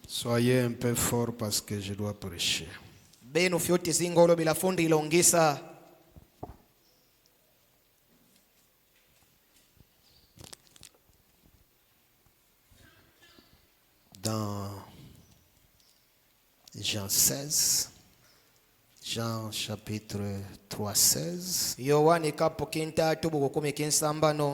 Soyez un peu fort parce que je dois prêcher. Benu fyoti zingolo bila fundi ilongisa. Dans Jean 16, Jean chapitre 3, 16, Yohani kapo kintatu buku 10 kinsambano.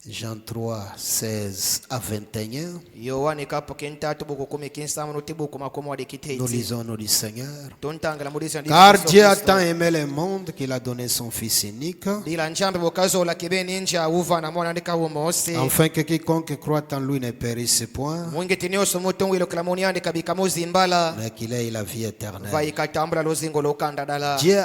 Jean 3, 16 à 21, Yohani kapo kintatu buku 10 kinsambano tibuku makomo nous adikitezi. lisons nous du Seigneur. Tontangala mudisa ndi Car Yesu Dieu a Kristo. tant aimé le monde qu'il a donné son Fils unique, Dila njambe bukazo la kibeni nja uva na mwana ndika umose. afin que quiconque croit en lui ne périsse point, Mwingi tinioso mutungu ilo kilamuni andika bikamuzi imbala. mais qu'il ait la vie éternelle. Vaikatambula lozingo lokanda dala. Dieu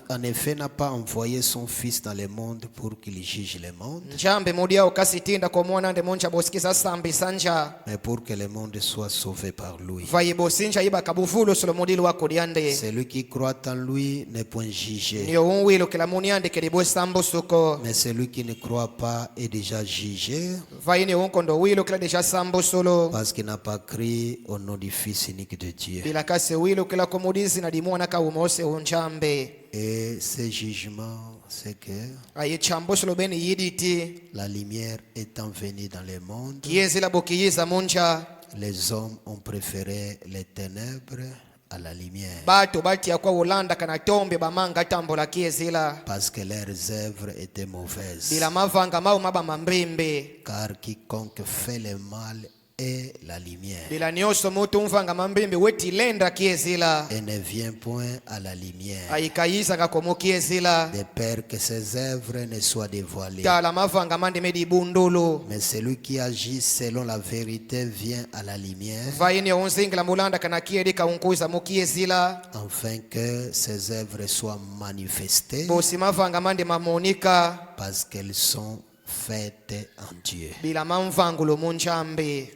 en effet n'a pas envoyé son Fils dans le monde pour qu'il juge le monde, Njambe mudia ukasitinda kwa mwana nde moncha bosikisa sambi sanja. mais pour que le monde soit sauvé par lui. Vaibosinja iba kabufulo solo mudili wako diande. Celui qui croit en lui n'est point jugé, Niyo unwilo kilamuni andike libo sambo suko. mais celui qui ne croit pas est déjà jugé, Vaini unkondo wilo kila desha sambo solo. parce qu'il n'a pas cru au nom du Fils unique de Dieu. Bila kase wilo kila komudisi na dimona ka umose unjambe. Et ce jugement, c'est que Aye chambo solo beni yiditi. la lumière étant venue dans le monde, Kiezi la bokiyiza muncha. les hommes ont préféré les ténèbres à la lumière, Bato bati ya kwa ulanda kana tombe bamanga tambo la kiezi la. parce que leurs œuvres étaient mauvaises. Bila mavanga mau maba mambimbe. Car quiconque fait le mal est la lumière, Bila nyoso mutu mvanga mambimbe weti lenda kiezi la. et ne vient point à la lumière, Ayikayiza kakomo kiezi la. de peur que ses œuvres ne soient dévoilées. Tala mavanga mande medi bundulu. Mais celui qui agit selon la vérité vient à la lumière, Vaini unzingila mulanda kana kiedi ka unkuiza mukiezi la. afin que ses œuvres soient manifestées, Bosi mavanga mande mamonika. parce qu'elles sont faites en Dieu. Bila mamvangulo munjambe.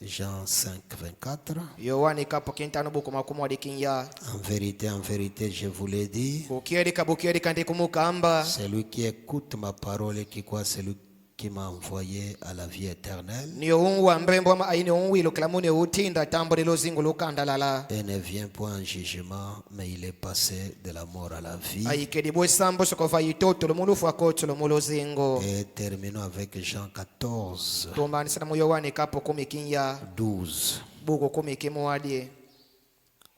Jean 5, 24. Yohani kapo kintano buku makumu adikinya. En vérité, je vous l'ai dit, Bukiedi kandi kumukamba. celui qui écoute ma parole et qui croit celui qui m'a envoyé à la vie éternelle, Niyo unwa mrembo ama aini unwilo kilamuni utinda tambo lilo zingu lukanda lala. et ne vient point en jugement, mais il est passé de la mort à la vie. Ayikedi bwe sambo soko vayitoto lomulufu akoto lomulo zingo. Et terminons avec Jean 14, Tumbani sana mu Yohani kapo 10 12. buku 10 kimuadie.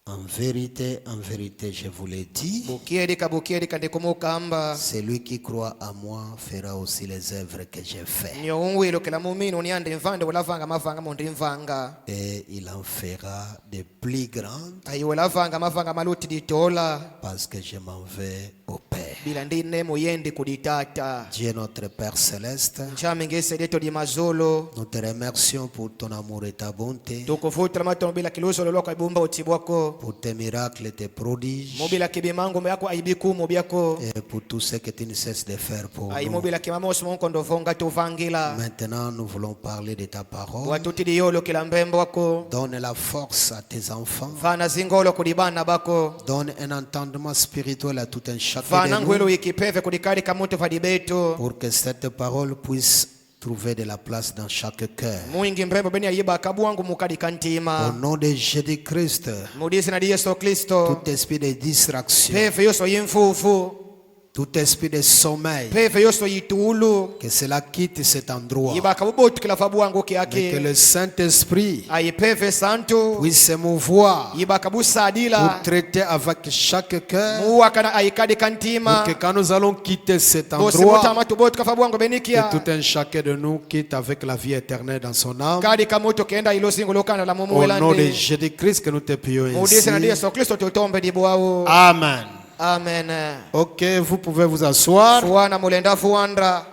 En vérité, je vous l'ai dit, Bukiedi kandi kumukamba. celui qui croit à moi fera aussi les œuvres que j'ai fait, Niyo unwilo kilamumini uniande mvande ulavanga mavanga mundi mvanga. et il en fera de plus grandes, Ayi ulavanga mavanga maluti ditola. parce que je m'en vais au Père. Bila ndine muyendi kuditata. Dieu notre Père céleste, Njami ngese deto di mazolo. nous te remercions pour ton amour et ta bonté, Tukufuta matono bila kiluso loloka ibumba utibwako. pour tes miracles et tes prodiges, Mobila kibimango yako aibiku mobiako. et pour tout ce que tu ne cesses de faire pour Ayi nous. mobila kimamos monko ndovonga tuvangila. Maintenant, nous voulons parler de ta parole. Watuti diyolo kila mbembo wako. Donne la force à tes enfants. Vana zingolo kudibana bako. Donne un entendement spirituel à tout un chacun Vana de ngwelo nous, ikipeve kudikari kamutu vadibeto. pour que cette parole puisse trouver de la place dans chaque cœur. Mwingi mrembo beni ayiba kabuangu mukadi Au kantima. nom de Jésus-Christ, Mudisi na di Yesu Kristo. tout esprit de distraction, Peve yoso yimfufu. tout esprit de sommeil, Peve yoso yitulu. que cela quitte cet endroit. Yiba kabubotu kila fabuangu Et que kiake. le Saint-Esprit Ayi peve santo. puisse se mouvoir Yiba kabusa pour adila. traiter avec chaque cœur, Muwa kana ayikadi pour kantima. que quand nous allons quitter cet Bosi endroit, mutama tubotu kafabuangu que benikia. tout un chacun de nous quitte avec la vie éternelle dans son âme. Kadi kamuto kenda ilo singo lokanda la mumu Au nom de welande. Jésus-Christ que nous te prions Mudisi na di ainsi. Yesu Kristo tutombe dibuao. Amen. Amen. Ok, vous pouvez vous asseoir. Fuana mulenda fuandra.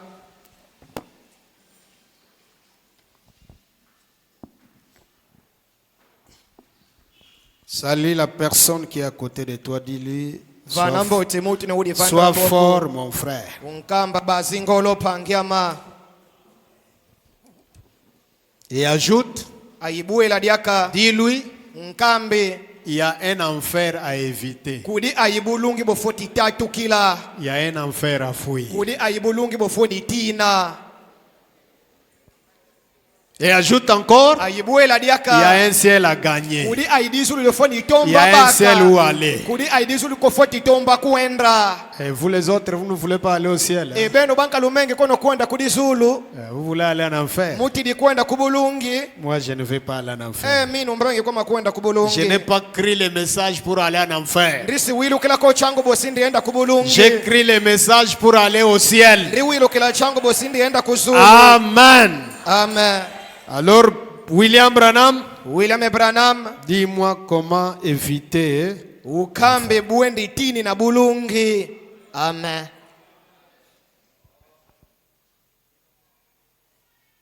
Salut la personne qui est à côté de toi, dis-lui, Vanambo timuti ne udi vanda sois boko. fort mon frère. Unkamba bazingolo pangiama. Et ajoute, Aibue la diaka. dis-lui, Nkambi. il y a un enfer à éviter. kudi ayibulungi bofoti tatu kila. Il y a un enfer à fuir. Kudi ayibulungi bofoni tina. Et ajoute encore, Ayibuela il y a diaka. un ciel à gagner. Kudi ayidizulu lofoni Il tomba y a un baka. ciel où aller. Kudi ayidizulu kofoti tomba kuendra. Et vous les autres, vous ne voulez pas aller au ciel. Hein? Ebeno banka lumenge kono kwenda kudizulu. Vous voulez aller en enfer. Muti di kwenda kubulungi. Moi, je ne vais pas aller en enfer. Mino mbrangi kwa kwenda Je kubulungi. n'ai pas écrit les messages pour aller en enfer. Risi wilu kila ko chango bosindi enda kubulungi. J'écris les messages pour aller au ciel. Riwilu kila chango bosindi enda kuzulu. Amen. Amen. Alors, William Branham, William Branham. dis-moi comment éviter. Ukambe buendi tini na bulungi. Amen.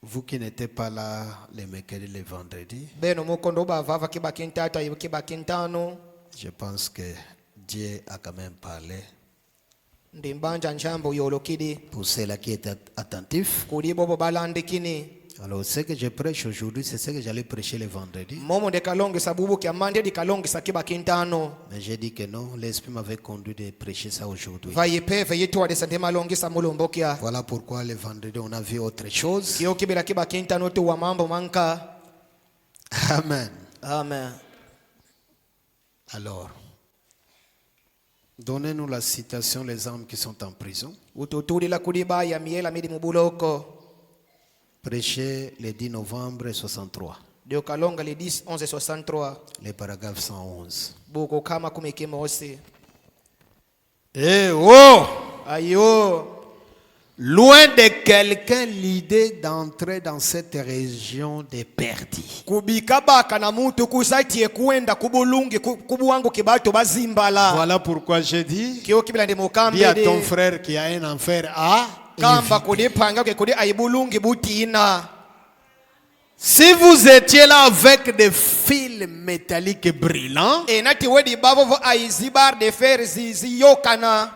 Vous qui n'étiez pas là les mercredis, les vendredis, Beno mukondo bavava kibakintata kibakintano. je pense que Dieu a quand même parlé. Ndimbanja njambo yolokidi. Pour ceux-là qui étaient attentifs. Kudi bobo balandikini. Alors, ce que je prêche aujourd'hui, c'est ce que j'allais prêcher le vendredi. Momo de kalongi sabubu kia mande di kalongi sakibakintano. Mais j'ai dit que non, l'Esprit m'avait conduit de prêcher ça aujourd'hui. Vayipe veyitwa de sante malongi sa mulombokia. Voilà pourquoi le vendredi, on a vu autre chose. Kio kibila kibakintano tu wa mambo manka. Amen. Amen. Alors, donnez-nous la citation, les hommes qui sont en prison. Ututuli la kudiba ya miela midi mubuloko. Prêché le 10 novembre 63, Dio kalonga le 10 11 63. le paragraphe 111. Buko kama kumekimosi. Eh oh! Ayo. Loin de quelqu'un l'idée d'entrer dans cette région des perdus. Kubika baka na mutu kusatie kuenda kubulungi kubuwangu kibato bazimbala. Voilà pourquoi j'ai dit, Kio kibila ndi mukambe dis à ton de. frère qu'il y a un enfer à Kamba éviter. kudi panga ke kudi ayibulungi butina. Si vous étiez là avec des fils métalliques brillants, E nati wedi bavo aizibar de fer ziyokana.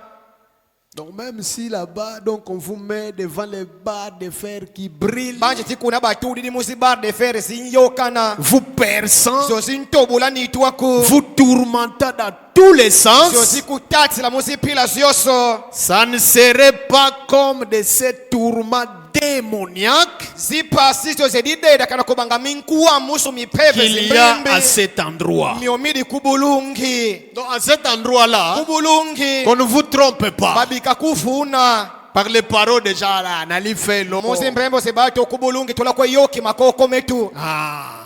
donc même si là-bas, donc on vous met devant les barres de fer qui brillent, Banje tikuna batudi di musibar de fer ziyokana. vous perçant, Zozintobula ni tuaku. vous tourmentant dans tous les sens, Zozikutati la musipila zioso. ça ne serait pas comme de ces tourments démoniaques Zipa sisto zedide kana kubanga minkuwa musu mipeve qu'il y a à zimbembe. cet endroit. Miomidi kubulungi. Donc à cet endroit-là, Kubulungi. qu'on ne vous trompe pas. Babika kufuna. Par les paroles déjà là, Nali fait l'homme. Muzimbembo sebato kubulungi tulakwa yoki makoko metu. Ah.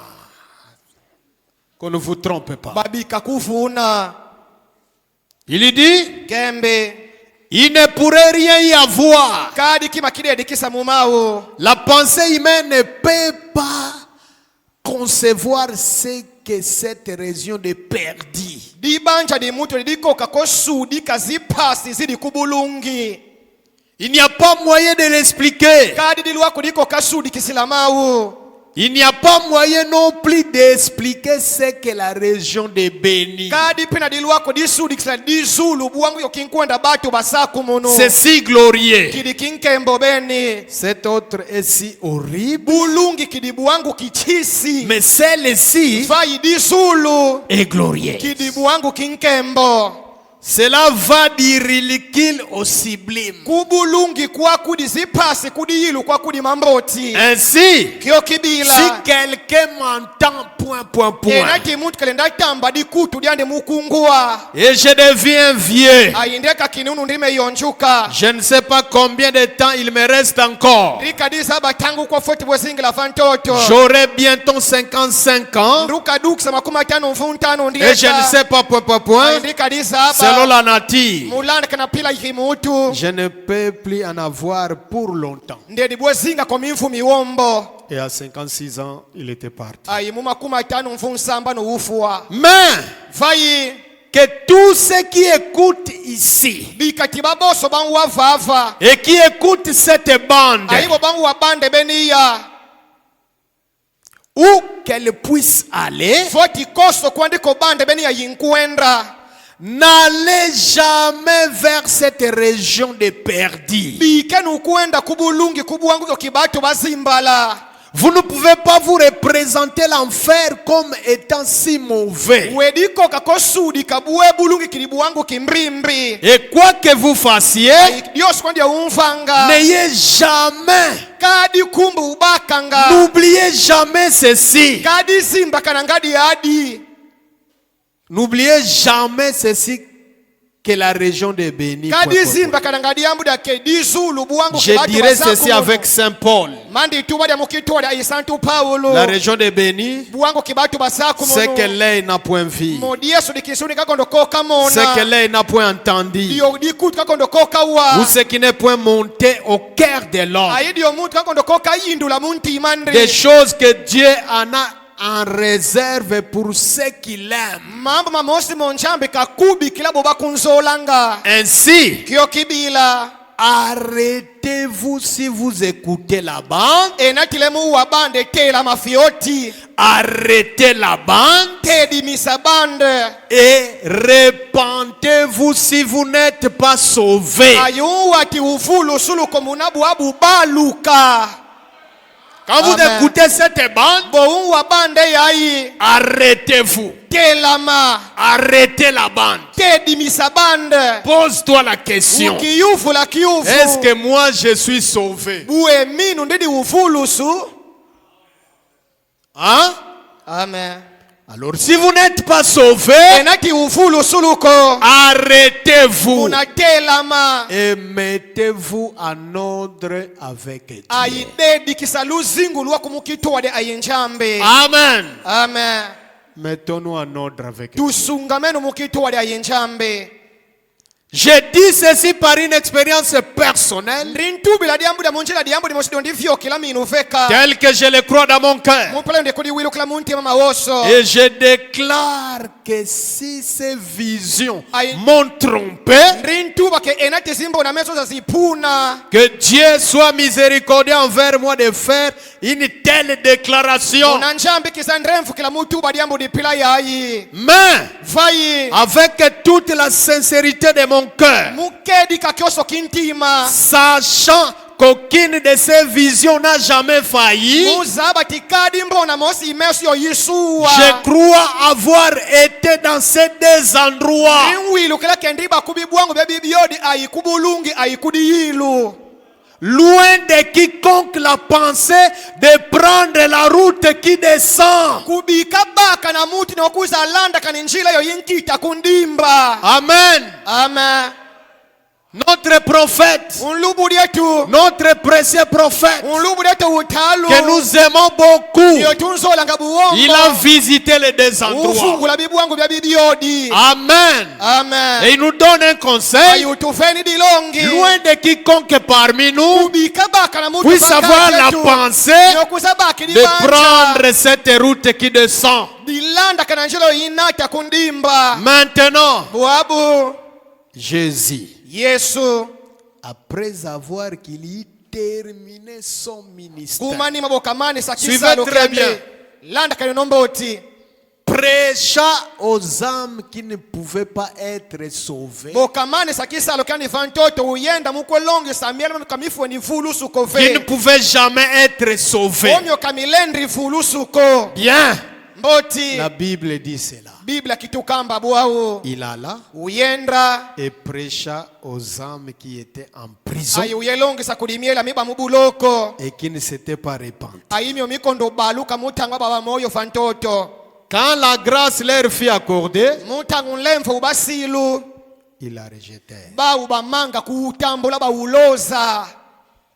Qu'on ne vous trompe pas. Babika kufuna. Il dit, Kembe. il ne pourrait rien y avoir. Kadi kima kidedi kisa mumao. La pensée humaine ne peut pas concevoir ce que cette région de perdit. Di banja di mutu di koka kosudi kazipasi zidi kubulungi. Il n'y a pas moyen de l'expliquer. Kadi di luako di koka sudi kisilamao. Il n'y a pas moyen non plus d'expliquer ce que la région de Béni. Kadi pina di luako di sudi kisila di zulu buwangu yo kinkwenda batu basaku mono. C'est si glorieux. Kidi kinkembo beni. Cet autre est si horrible. Bulungi kidi buwangu kichisi. Mais celle-ci Vai di zulu. est glorieuse. Kidi buwangu kinkembo. Cela va du ridicule au sublime. Kubulungi kwa kudi zipasi kudi ilu kwa kudi mamboti. Ainsi, Kyo kibila. si quelqu'un m'entend, point. Enati mutu kalenda tamba di kutu diande mukungua. Et je deviens vieux. Ayindeka kinunu ndime yonjuka. Je ne sais pas combien de temps il me reste encore. Rika di saba tangu kwa foti bwesingila fantoto. J'aurai bientôt 55 ans. Nduka duksa makuma tano mfuntano ndieta. Et je ne sais pas, point. Ayindeka di saba. Selon la nature, Mulanda kana pila yimutu. je ne peux plus en avoir pour longtemps. Ndedi bwesinga kwa mimfu miwombo. Et à 56 ans, il était parti. Ayi mumakuma tano mfunsamba no ufua. Mais Vai. que tous ceux qui écoutent ici Bikati baboso bangu wa vava. et qui écoutent cette bande, Ayibo bangu wa bande beniya. où qu'elle puisse aller, Foti koso kwandiko bande beniya yinkwenda. n'allez jamais vers cette région de perdus. Bikenu kwenda kubulungi kubuwangu yo kibatu bazimbala. Vous ne pouvez pas vous représenter l'enfer comme étant si mauvais. wediko kakosudi kabue bulungi kilibu wangu kimbrimbi Et quoi que vous fassiez, dios kwandia umfanga n'ayez jamais, kadi kumbu ubakanga n'oubliez jamais ceci. kadi simba kana ngadi adi N'oubliez jamais ceci, que la région de Béni. kadi simba kana ngadi yambu da kedi zulu buwangu Je dirais ceci avec Saint Paul. mandi tuba dia mukito da Santo Paulo La région de Béni, buwangu kibatu basaku c'est que l'œil n'a point vu, modieso dikisuni kakondo koka mona c'est que l'œil n'a point entendu, dio dikut kakondo koka ou wa ce qui n'est point monté au cœur de l'homme. aidio muntu kakondo koka yindula munti mandre Des choses que Dieu en a en réserve pour ceux qui l'aiment. mambo mamosi monchambe kakubi kilabo bakunzolanga Ainsi, kyo kibila arrêtez-vous si vous écoutez la bande. enatilemu wa bande tela mafioti Arrêtez la bande tedi misabande et repentez-vous si vous n'êtes pas sauvés. ayuwati ufulu sulu komunabu abu baluka Quand vous Amen. écoutez cette bande, bo wa bande yayi arrêtez-vous. telama Arrêtez la bande. tedi misabande Pose-toi la question. ukiyufu la kiyufu Est-ce que moi je suis sauvé? buwe minu ndidi ufulusu Hein? amen Alors si vous n'êtes pas sauvé, enati ufulusu luko arrêtez-vous unatelama et mettez-vous en ordre avec Dieu. ayidedi kisaluzingu lwa kumukitwade ayenjambe Amen. amen Mettons-nous en ordre avec Dieu. tusungamenu mukitwade ayenjambe Je dis ceci par une expérience personnelle, rintubila diambu da munjila diambu di mosidondi vyo kila minu veka tel que je le crois dans mon cœur. mupalende kudi wilu kila munti mama woso Et je déclare que si ces visions Aïe. m'ont trompé, rintuba ke enati zimbo na meso za zipuna que Dieu soit miséricordieux envers moi de faire une telle déclaration. ona njambi kisandremfu kila mutuba diambu di pila yayi Mais vayi avec toute la sincérité de mon cœur, mukedi kakyoso kintima sachant qu'aucune de ces visions n'a jamais failli, muzaba tikadi mbona mosi imeso yo yisuwa je crois avoir été dans ces deux endroits. inwilu kila kendiba kubibwangu bya bibiodi ayikubulungi ayikudiyilu Loin de quiconque la pensée de prendre la route qui descend. kubika baka na muti nokuza landa kaninjila yo yinkita kundimba Amen. amen Notre prophète, unlubu lyetu notre précieux prophète, unlubu lyetu utalu que nous aimons beaucoup, yo tunzolanga buwombo il a visité les deux endroits. ufungula bibwangu bya bibiodi Amen. amen Et il nous donne un conseil. ayutufeni dilongi Loin de quiconque parmi nous kubika baka na muti puisse avoir la pensée yokuza baki de dibanja prendre cette route qui descend. dilanda kananjilo yinata kundimba Maintenant, bwabu Jésus, yesu après avoir qu'il y terminé son ministère, kumani mabokamani Suivez sakisalo très kende bien. landa kanenomboti prêcha aux âmes qui ne pouvaient pas être sauvées, bokamani sakisalo kandi vantoto uyenda mukolongi samiela kamifu ni fulusu qui ne kove pouvaient jamais être sauvées. omyo kamilendri fulusu ko Bien, mboti la Bible dit cela. biblia kitukamba bwao Il alla uyenda et prêcha aux âmes qui étaient en prison ayi uyelongisa kulimiela miba mubuloko et qui ne s'étaient pas répandues. ayimyo mikondo baluka mutangwa baba moyo vantoto Quand la grâce leur fut accordée, mutangu nlemfo ubasilu ils la rejetèrent. bawu bamanga kuutambula bawuloza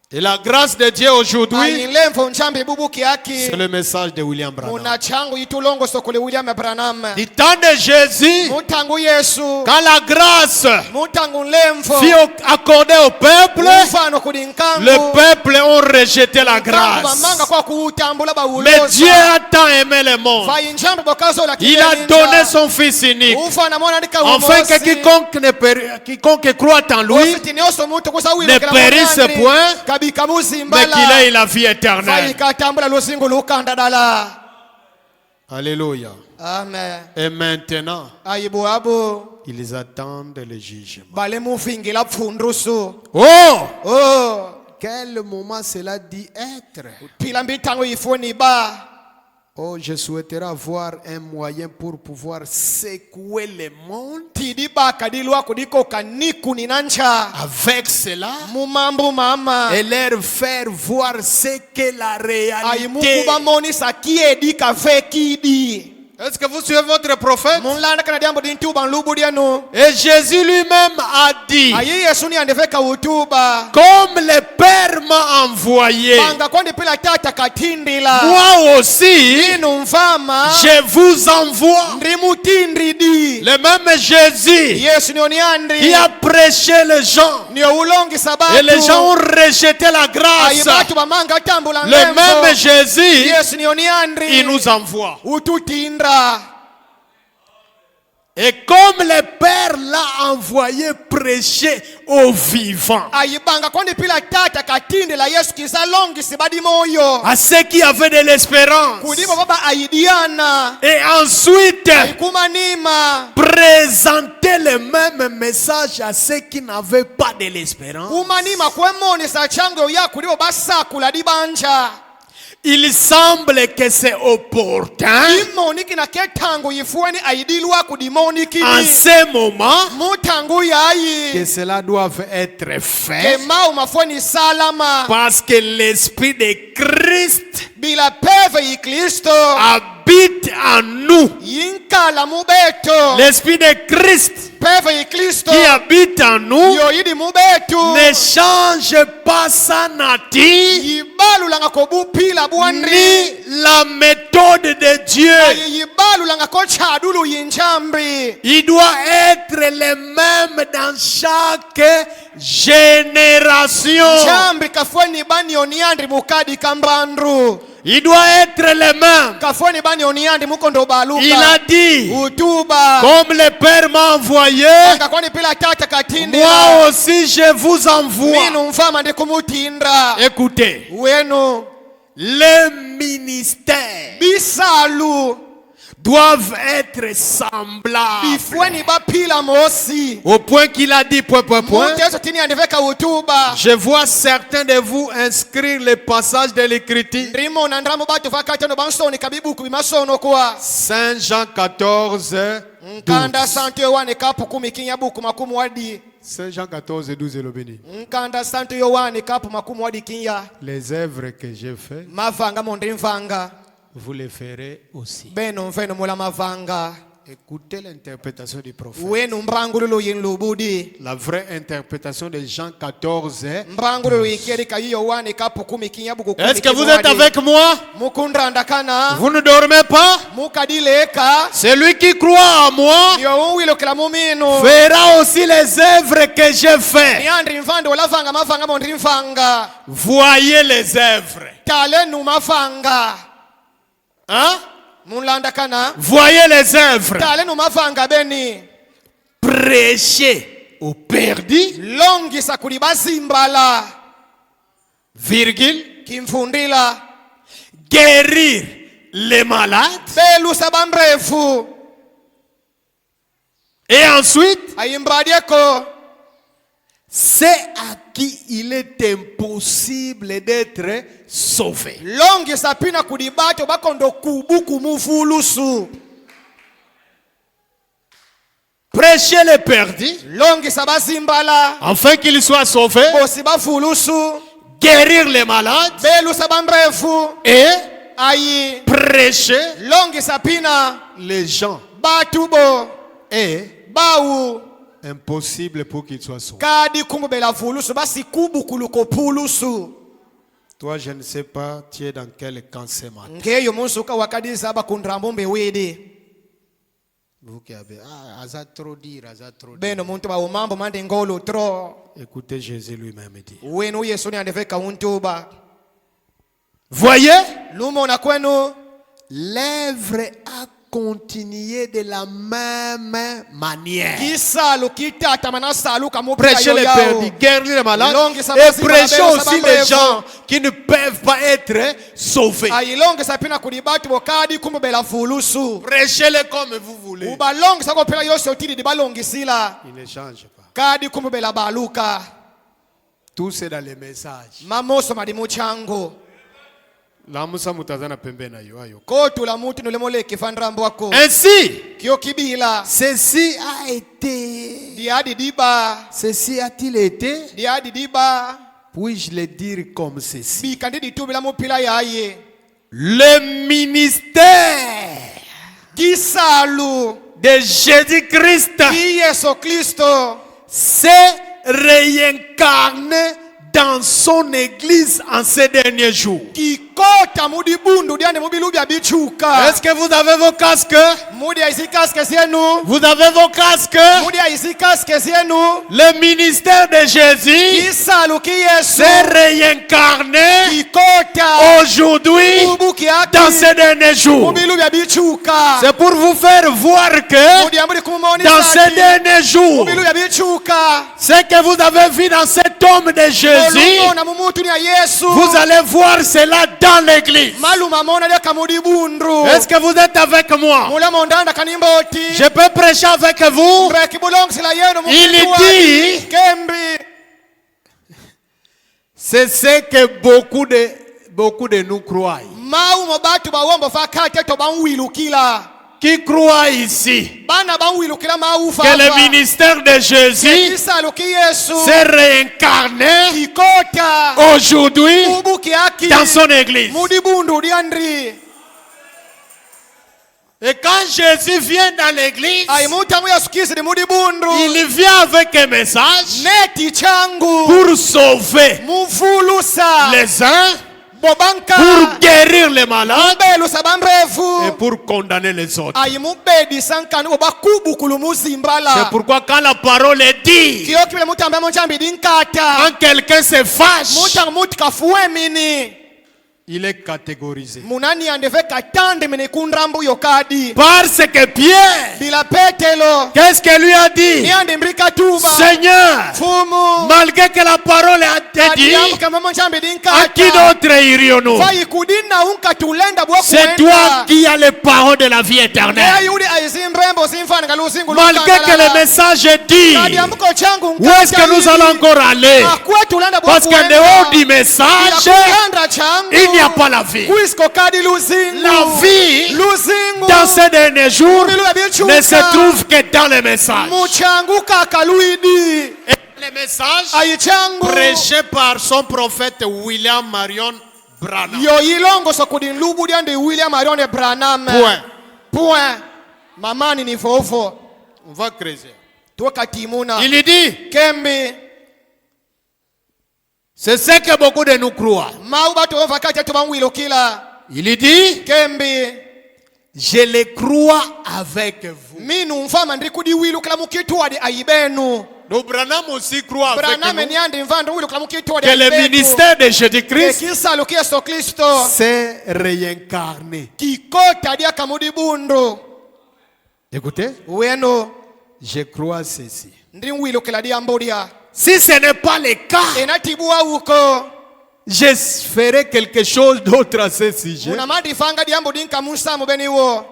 Et la grâce de Dieu aujourd'hui, ayinlemfo nchambi bubuki aki c'est le message de William Branham. muna changu itulongo sokole William Branham Du temps de Jésus, mutangu yesu quand la grâce mutangu nlemfo fut accordée au peuple, mfano kulinkambu le peuple ont rejeté la bamanga grâce. kwa kuutambula Mais Dieu bawuloza a tant aimé le monde. vayinchambi bokazola Il a donné son Fils unique, ufana mwana ndika afin que quiconque croit en lui ne périsse point, kabika mais muzimbala qu'il ait la vie éternelle. vayikatambula luzingu lukanda dala Alléluia. amen Et maintenant, ayibuabu ils attendent le jugement. bale mufingila pfundusu Oh! oh quel moment cela dit être? phila mbitango yifuni ba. Oh, je souhaiterais avoir un moyen pour pouvoir secouer le monde. Tidi ba kadilwa kudiko kaniku ninancha. Avec cela, Mumambu mama. et leur faire voir ce qu'est la réalité. Aimukuba moni sakie di kafe kidi. Est-ce que vous suivez votre prophète? Munlanda kana diambo dintu ban lubudiano. Et Jésus lui-même a dit, Ayi Yesu ni andefeka utuba. comme le Père m'a envoyé, Banga kwandi pila tata katindila. moi aussi, Inu mfama. je vous envoie. Ndrimutindridi. Le même Jésus Yesu ni oniandri. qui a prêché les gens. Ndio ulongi sabatu. Et les gens ont rejeté la grâce. Ayibatu bamanga tambula Le ngembo. même Jésus, Yesu ni oniandri. il nous envoie. Ututindra. Et comme le Père l'a envoyé prêcher aux vivants, Ayibanga kwandi pila tata katindila Yesu kisa longi sibadi moyo. à ceux qui avaient de l'espérance, Kudibo baba aidiana. et ensuite Kumanima. présenter le même message à ceux qui n'avaient pas de l'espérance. Kumanima kwemoni sa chango ya kudibo basa kula dibanja. Il semble que c'est opportun Imoni kina ketango yifueni aidilwa kudimoni en kini. ce moment Mutangu yayi. que cela doit être fait, Kemau mafueni salama. parce que l'Esprit de Christ Bila peve yi Kristo. habite en nous. Yinka la mubeto. L'Esprit de Christ Peve yi Kristo. qui habite en nous Yo yidi mubetu. ne change pas sa nature Yibalu langa kobu pila buandri. ni la méthode de Dieu. Yibalu langa kochadulu yinchambi. Il doit être le même dans chaque génération. Chambi kafueni bani oniandri mukadi kambandru. Il doit être le même. Kafueni bani oniandri mukondo baluka. Il a dit, Utuba. comme le Père m'a envoyé, Kakwani pila tata katindi. moi aussi je vous envoie. Minu mfama ndi kumutindra. Écoutez, Wenu. les ministères Bisalu. doivent être semblables. Bifueni bapila mosi. Au point qu'il a dit, point. Munteso tini andeveka utuba. Je vois certains de vous inscrire les passages de l'écriture. Ndrimo na ndramo batu vakatano bansoni kabibu kubimasono kwa. Saint Jean 14, Nkanda santo yowane kapu kumi kinyabuku makumu wadi. Saint Jean 14, 12 le béni. Nkanda santo yowane kapu makumu wadi kinya. Les œuvres que j'ai faites, Mavanga mondri mvanga. vous les ferez aussi. Beno mfeno mula mavanga. Écoutez l'interprétation du prophète. Wenu mbrangululu yinlubudi. La vraie interprétation de Jean 14. Mbrangululu yikeri kayiyo wane kapu kumi kinyabuku kumi. Est-ce que vous êtes avec moi? Mukundra ndakana. Vous ne dormez pas? Mukadileka. Celui qui croit en moi Yo uwilo kila mumino. verra aussi les œuvres que j'ai faites. Niandri mfando olavanga mavanga mondri mvanga. Voyez les œuvres. Talenu mavanga. Hein? Mulanda kana. Voyez les œuvres. Talenu mavanga beni. Prêchez aux perdus, Longi sakuli bazimbala. virgule, Kimfundila. guérir les malades. Belu sabamrefu. Et ensuite, Ayimbadieko. c'est à qui il est impossible d'être sauvé. Longi sapina kudibato bakondo kubuku mufulusu. Prêchez les perdus, Longi sabazimbala. afin qu'ils soient sauvés. Bosi bafulusu. Guérir les malades. Belu sabamrefu. Et Ayi. prêcher Longi sapina. les gens. Batubo. Et Bawu. impossible pour qu'ils soient sauvés. Kadi kumbela fulusu. Basi kubu kuluko pulusu. Toi, je ne sais pas, tu es dans quel camp ce matin. Ngeyo munsuka wakadiza bakundrambo wede. Vous qui avez, Aza trop dire. Beno muntu ba umambo mande ngolo tro. Écoutez, Jésus lui-même dit. Wenu Yesu ni andeveka untuba. Voyez, Lumona kwenu. l'œuvre a continué de la même manière. Kisalu kitata manasalu Prêchez les perdus, guérir les malades et prêchez aussi les gens qui ne peuvent pas être sauvés. Ayilonge sapina kudibatu bokadi kumbela fulusu. Prêchez-les comme vous voulez. Ubalonge sako pela yose otili di balongi sila. Il ne change pas. Kadi kumbela baluka. Tout c'est dans les messages. mamoso mali muchango Lamusa mutazana pembe na yo ayo. kotu la mutu nulemoleke fandrambo wako Ainsi, kio kibila ceci a été. diadi diba Ceci a-t-il été? diadi diba Puis-je le dire comme ceci? bikandidi tubila mupila yaye Le ministère kisalu de Jésus-Christ ki Yesu Kristo s'est réincarné dans son église en ces derniers jours. kikota mudi bundu diande mubilu bya bichuka Est-ce que vous avez vos casques? mudi aisikaske sienu Vous avez vos casques? mudi aisikaske sienu Le ministère de Jésus kisalu ki Yesu s'est réincarné kikota aujourd'hui ubuki dans ces derniers jours. mubilu bya bichuka C'est pour vous faire voir que mudi amuri kumoni dans ces derniers jours, mubilu bya bichuka ce que vous avez vu dans cet homme de Jésus, olumona mumutu ni ya Yesu vous allez voir cela dans l'église. maluma mona leka mudi bundu Est-ce que vous êtes avec moi? mula mondanda kanimboti Je peux prêcher avec vous. breki bulongosila yenu Il mukitwa dit, kembi c'est ce que beaucoup de nous croient. mau mobatu bawombo fakate to banwilukila Qui croient ici bana banwilukila mau que le ministère de Jésus kisalu ki Yesu s'est réincarné kikota aujourd'hui ubuki aki dans son église. mudi bundu diandri Et quand Jésus vient dans l'église, aimutangu Yesu Kristo ni mudi bundu il vient avec un message neti changu pour sauver mufulusa les uns, bobanka pour guérir les malades belusa et bamrefu pour condamner les autres. aimubedi sankani obakubukulu C'est muzimbala pourquoi quand la parole est dite, kiyokibile mutambe monchambi dinkata quand quelqu'un se fâche, mutangu mutikafuwe mini il est catégorisé. munani andeve katande mene kundrambu yokadi Parce que Pierre, bila petelo qu'est-ce qu'il lui a dit? niande mbrika tuba Seigneur, fumu malgré que la parole a été dite, adiamukamba monchambi à qui dinkata d'autre irions-nous? fayikudina unkatulenda C'est toi qui as les paroles de la vie éternelle. yudi aisimrembo simfana kalusingu Malgré que le message est dit, adiamuko changu où est-ce que nous allons encore aller? akwetulenda Parce qu'en dehors du message, il n'y a pas la vie. La vie, dans ces derniers jours, ne se trouve que dans le message. Et le message prêché par son prophète William Marion Branham. Point. Mamani ni fofo. On va creuser. Tuwakatimuna. Il dit, Kembe. c'est ce que beaucoup de nous croient. Il dit, Kembe. je le crois avec vous. Minu mfama ndikudi wilu kala mukitwadi ayibenu. Donc Branham aussi croit avec Branham nous niande mvandu wilu kala mukitwadi que le ministère de Jésus-Christ Kisalo ki Yesu Kristo. s'est réincarné. Kikota dia kamudi bundu. Écoutez, Weno. je crois ceci. Ndi wilu kala dia mbodia. Si ce n'est pas le cas, Enatibua uko. je ferai quelque chose d'autre à ce sujet. Unamadi fanga dia mbodinka musa mubeni wo.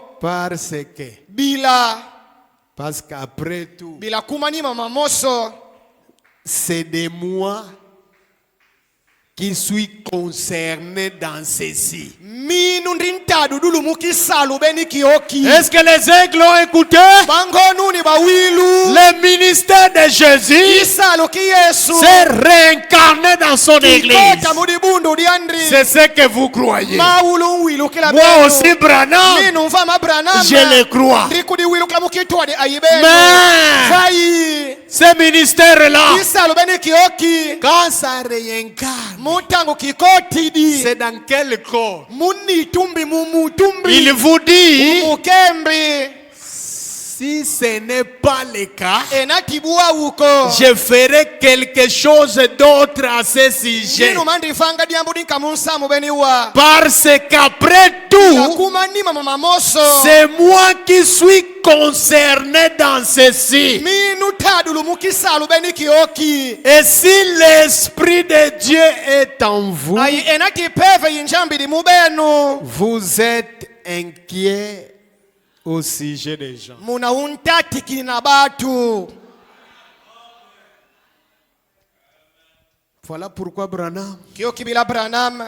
Parce qu'après tout, Bila kumanima mamoso. c'est de moi qui suis concerné dans ceci. Minu ndintadu dulu mukisalu beni kioki. Est-ce que les aigles ont écouté? Bangonu ni bawilu. Le ministère de Jésus Kisalo ki Yesu. s'est réincarné dans son église. Kikota mudi bundu diandri. C'est ce que vous croyez. Maulu wilu kila Moi benu. aussi, Branham, Minu mfama Branham. je le crois. Ndikudi wilu kala mukitwadi ayibenu. Mais Fayi. ce ministère-là, Kisalo beni kioki. quand ça réincarne, Mutangu kikotidi. c'est dans quel corps? Muni tumbi mumu tumbi. Il vous dit, Mukembi. si ce n'est pas le cas, Enatibua uko. je ferai quelque chose d'autre à ce sujet. Jinu mandi fanga diambudi kamunsa mubeniwa. Parce qu'après tout, Kumani mama moso. c'est moi qui suis concerné dans ceci. Minu tadulu mukisalu beni kioki. Et si l'Esprit de Dieu est en vous, Ai enati peve injambi di mubenu. vous êtes inquiet au sujet des gens. Muna untati kina batu. Voilà pourquoi Branham, Kyo kibila Branham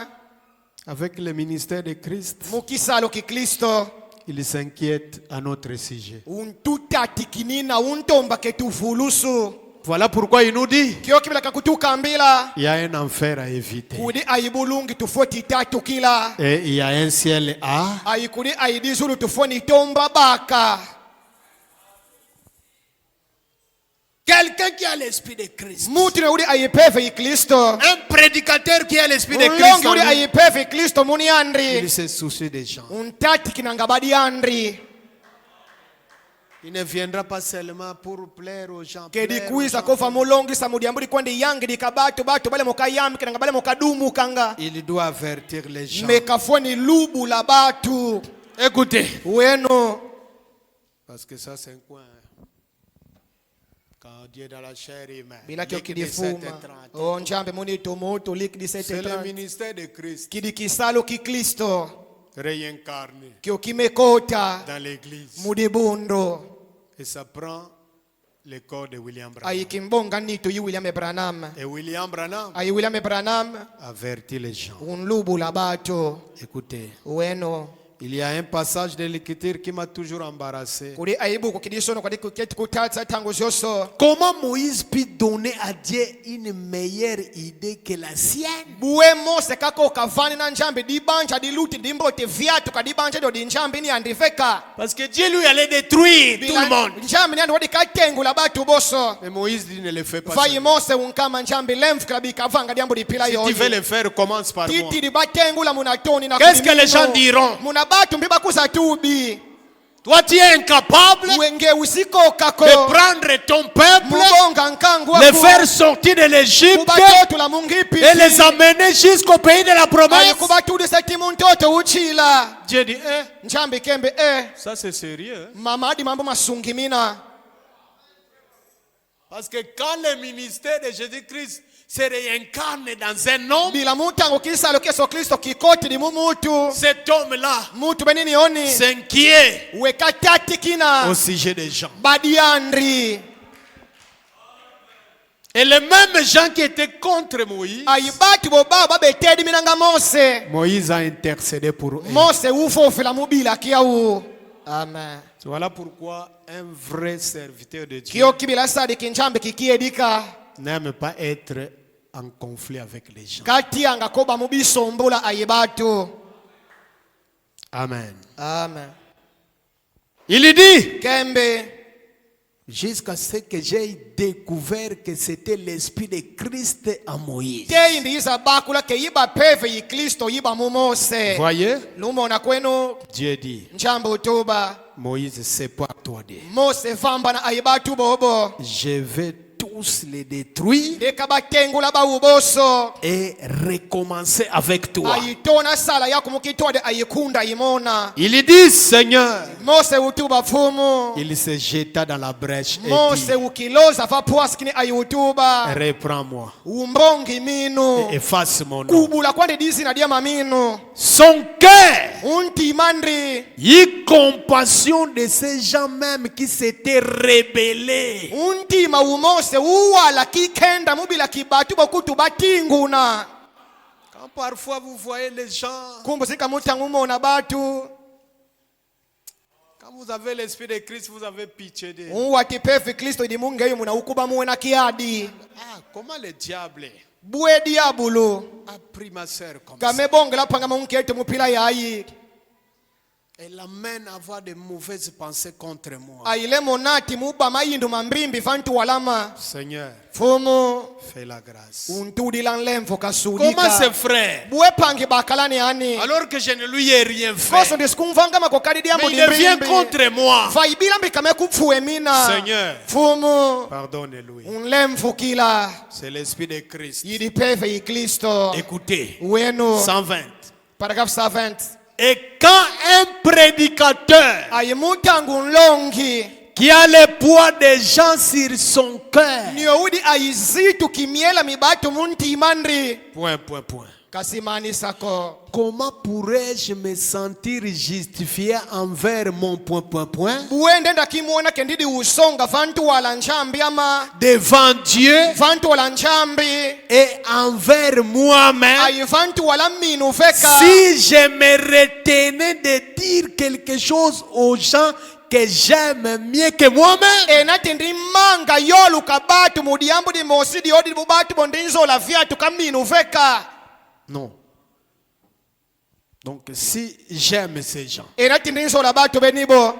avec le ministère de Christ, mukisalo kikristo il s'inquiète à notre sujet. untutati kinina untomba ketuvulusu. Voilà pourquoi il nous dit, Kyo kibila kakutukambila il y a un enfer à éviter. kudi ayibulungi tufoti tatu kila Et il y a un ciel à. ayikudi ayidizulu tufoni tomba baka. Quelqu'un qui a l'esprit de Christ. Mutu ne udi ayipeve ikristo. Un prédicateur qui a l'esprit de Christ. Ulongi en udi lui, ayipeve ikristo muni andri. il se soucie des gens. Untati kinangabadi andri. Il ne viendra pas seulement pour plaire aux gens. Kedi plaire aux kuiza gens. kofa mulongi samudiambudi kwandi yangi dikabato bato bale mokayami kinanga bale mokadumu kanga. Il doit avertir les gens. Mekafoni lubu la batu. Écoutez. Weno. Parce que ça c'est un coin. Quand Dieu est dans la chair humaine. Bila kyo Ligue 17 kidifuma. et 30. O njambe muni tomoto lik C'est 17 le ministère de Christ Kidi kisalo ki Kristo. réincarné Kyo kimekota. dans l'église. Mudibundo. Et ça prend le corps de William Branham. Ayikimbonga nito yi William Branham. Et William Branham Ayi William Branham. avertit les gens. Unlubu la bato. Écoutez, Weno. il y a un passage de l'écriture qui m'a toujours embarrassé. Kuri ayibu kukidisono kwa dikuketi kutatsa tango zoso. Comment Moïse peut donner à Dieu une meilleure idée que la sienne? Buwe Mose kako kavani na njambe di banja di luti di mbote viatu ka di banja do di njambe ni andifeka. Parce que Dieu lui allait détruire tout le monde. Njambe ni andi wadi katengu la batu boso. Mais Moïse dit ne le fais pas. Vayi seul. Mose unkama njambe lemfu klabi kavanga diambo di pila Si tu veux yoyi. le faire, commence par moi. Titi di batengu la munatoni na Qu'est-ce que les kudimino. gens diront? Munabatu mbiba kusa tubi. Toi, tu es incapable Wenge usiko kako. de prendre ton peuple, Mubonga nkangu les faire sortir de l'Égypte Kubatoto la mungipi. et les amener jusqu'au pays de la promesse. Aye kubatudu seti muntoto uchila. Dieu dit, Njambe kembe ça c'est sérieux. Hein? mama adi mambo masungimina. Parce que quand le ministère de Jésus-Christ se réincarne dans un homme, Bila mutango kisalo keso Kristo kikoti di mumutu. cet homme-là Mutu benini oni. s'inquiète Wekatati kina. au sujet des gens. Badiandri. Et les mêmes gens qui étaient contre Moïse, Ayibati boba babetedi minanga Mose. Moïse a intercédé pour eux. Mose ufofela mubila kiau. Amen. Voilà pourquoi un vrai serviteur de Dieu Kio kibila sadi kinjambe kikiedika. n'aime pas être en conflit avec les gens. Kati anga koba mubisombola ayibatu. Amen. Amen. Il dit, Kembe. jusqu'à ce que j'ai découvert que c'était l'esprit de Christ en Moïse. Tei ndiza bakula ke yiba peve yi Kristo yiba mu Mose. Voyez, Lumona kwenu Dieu dit, njambe utuba. Moïse, c'est pas toi Dieu. Mose vamba na ayibatu bobo. Je vais tous les détruire Deka batengula bauboso. et recommencer avec toi. Ayitona sala yako mukitwade ayikunda imona. Il dit, Seigneur, Mose utuba fumu. il se jeta dans la brèche et Mose dit, ukiloza va poaskini ayutuba. reprends-moi Umbongi minu. et efface mon nom. Kubula kwande disi na diama minu. Son cœur, Unti mandri. y compassion de ces gens même qui s'étaient rebellés. Unti maumose uwala kikenda mubila kibatu bokutu batinguna. Quand parfois vous voyez les gens, Kumbusika mutangu mona batu. quand vous avez l'esprit de Christ, vous avez pitié d'eux. Uwati pefe Kristo idi mungeyo muna ukuba muwe na kiadi. Ah, comment le diable Bue diabulu. a pris ma soeur comme ça? Gamebongela panga munkete mupila yayi. Elle l'amène à avoir de mauvaises pensées contre moi. Aile monati muba mayindu mambimbi fantu walama. Seigneur, Fumu fais la grâce. untudi lanlemfo Comment kasudika. c'est frère? Bue pangi bakalani ani. Alors que je ne lui ai rien Koso fait. ndisikumvanga makokadi diambo Mais il vient dimbimbi. contre moi. Vaibila mbikame kupfuwe mina. Seigneur, Fumu pardonne-lui. unlemfu kila. C'est l'esprit de Christ. Yidi pefe yi Kristo. Écoutez, Wenu. 120. Paragraphe 120. Et quand un prédicateur Ayimutangu nlongi. qui a le poids des gens sur son cœur, Niyoudi aizitu kimiela mibatu munti imandri. point. kasimanisako. Comment pourrais-je me sentir justifié envers mon buende ndakimuona kendidi usonga vantu wala nchambi ama devant Dieu vantu wala nchambi et envers moi-même ayi vantu wala minu veka si je me retenais de dire quelque chose aux gens que j'aime mieux que moi-même? enati ndi manga yolu kabatu mudiambu di mosidi odi bubatu bondinzo la viatu kaminu veka. Non. Donc si j'aime ces gens enati ndinzo la batu benibo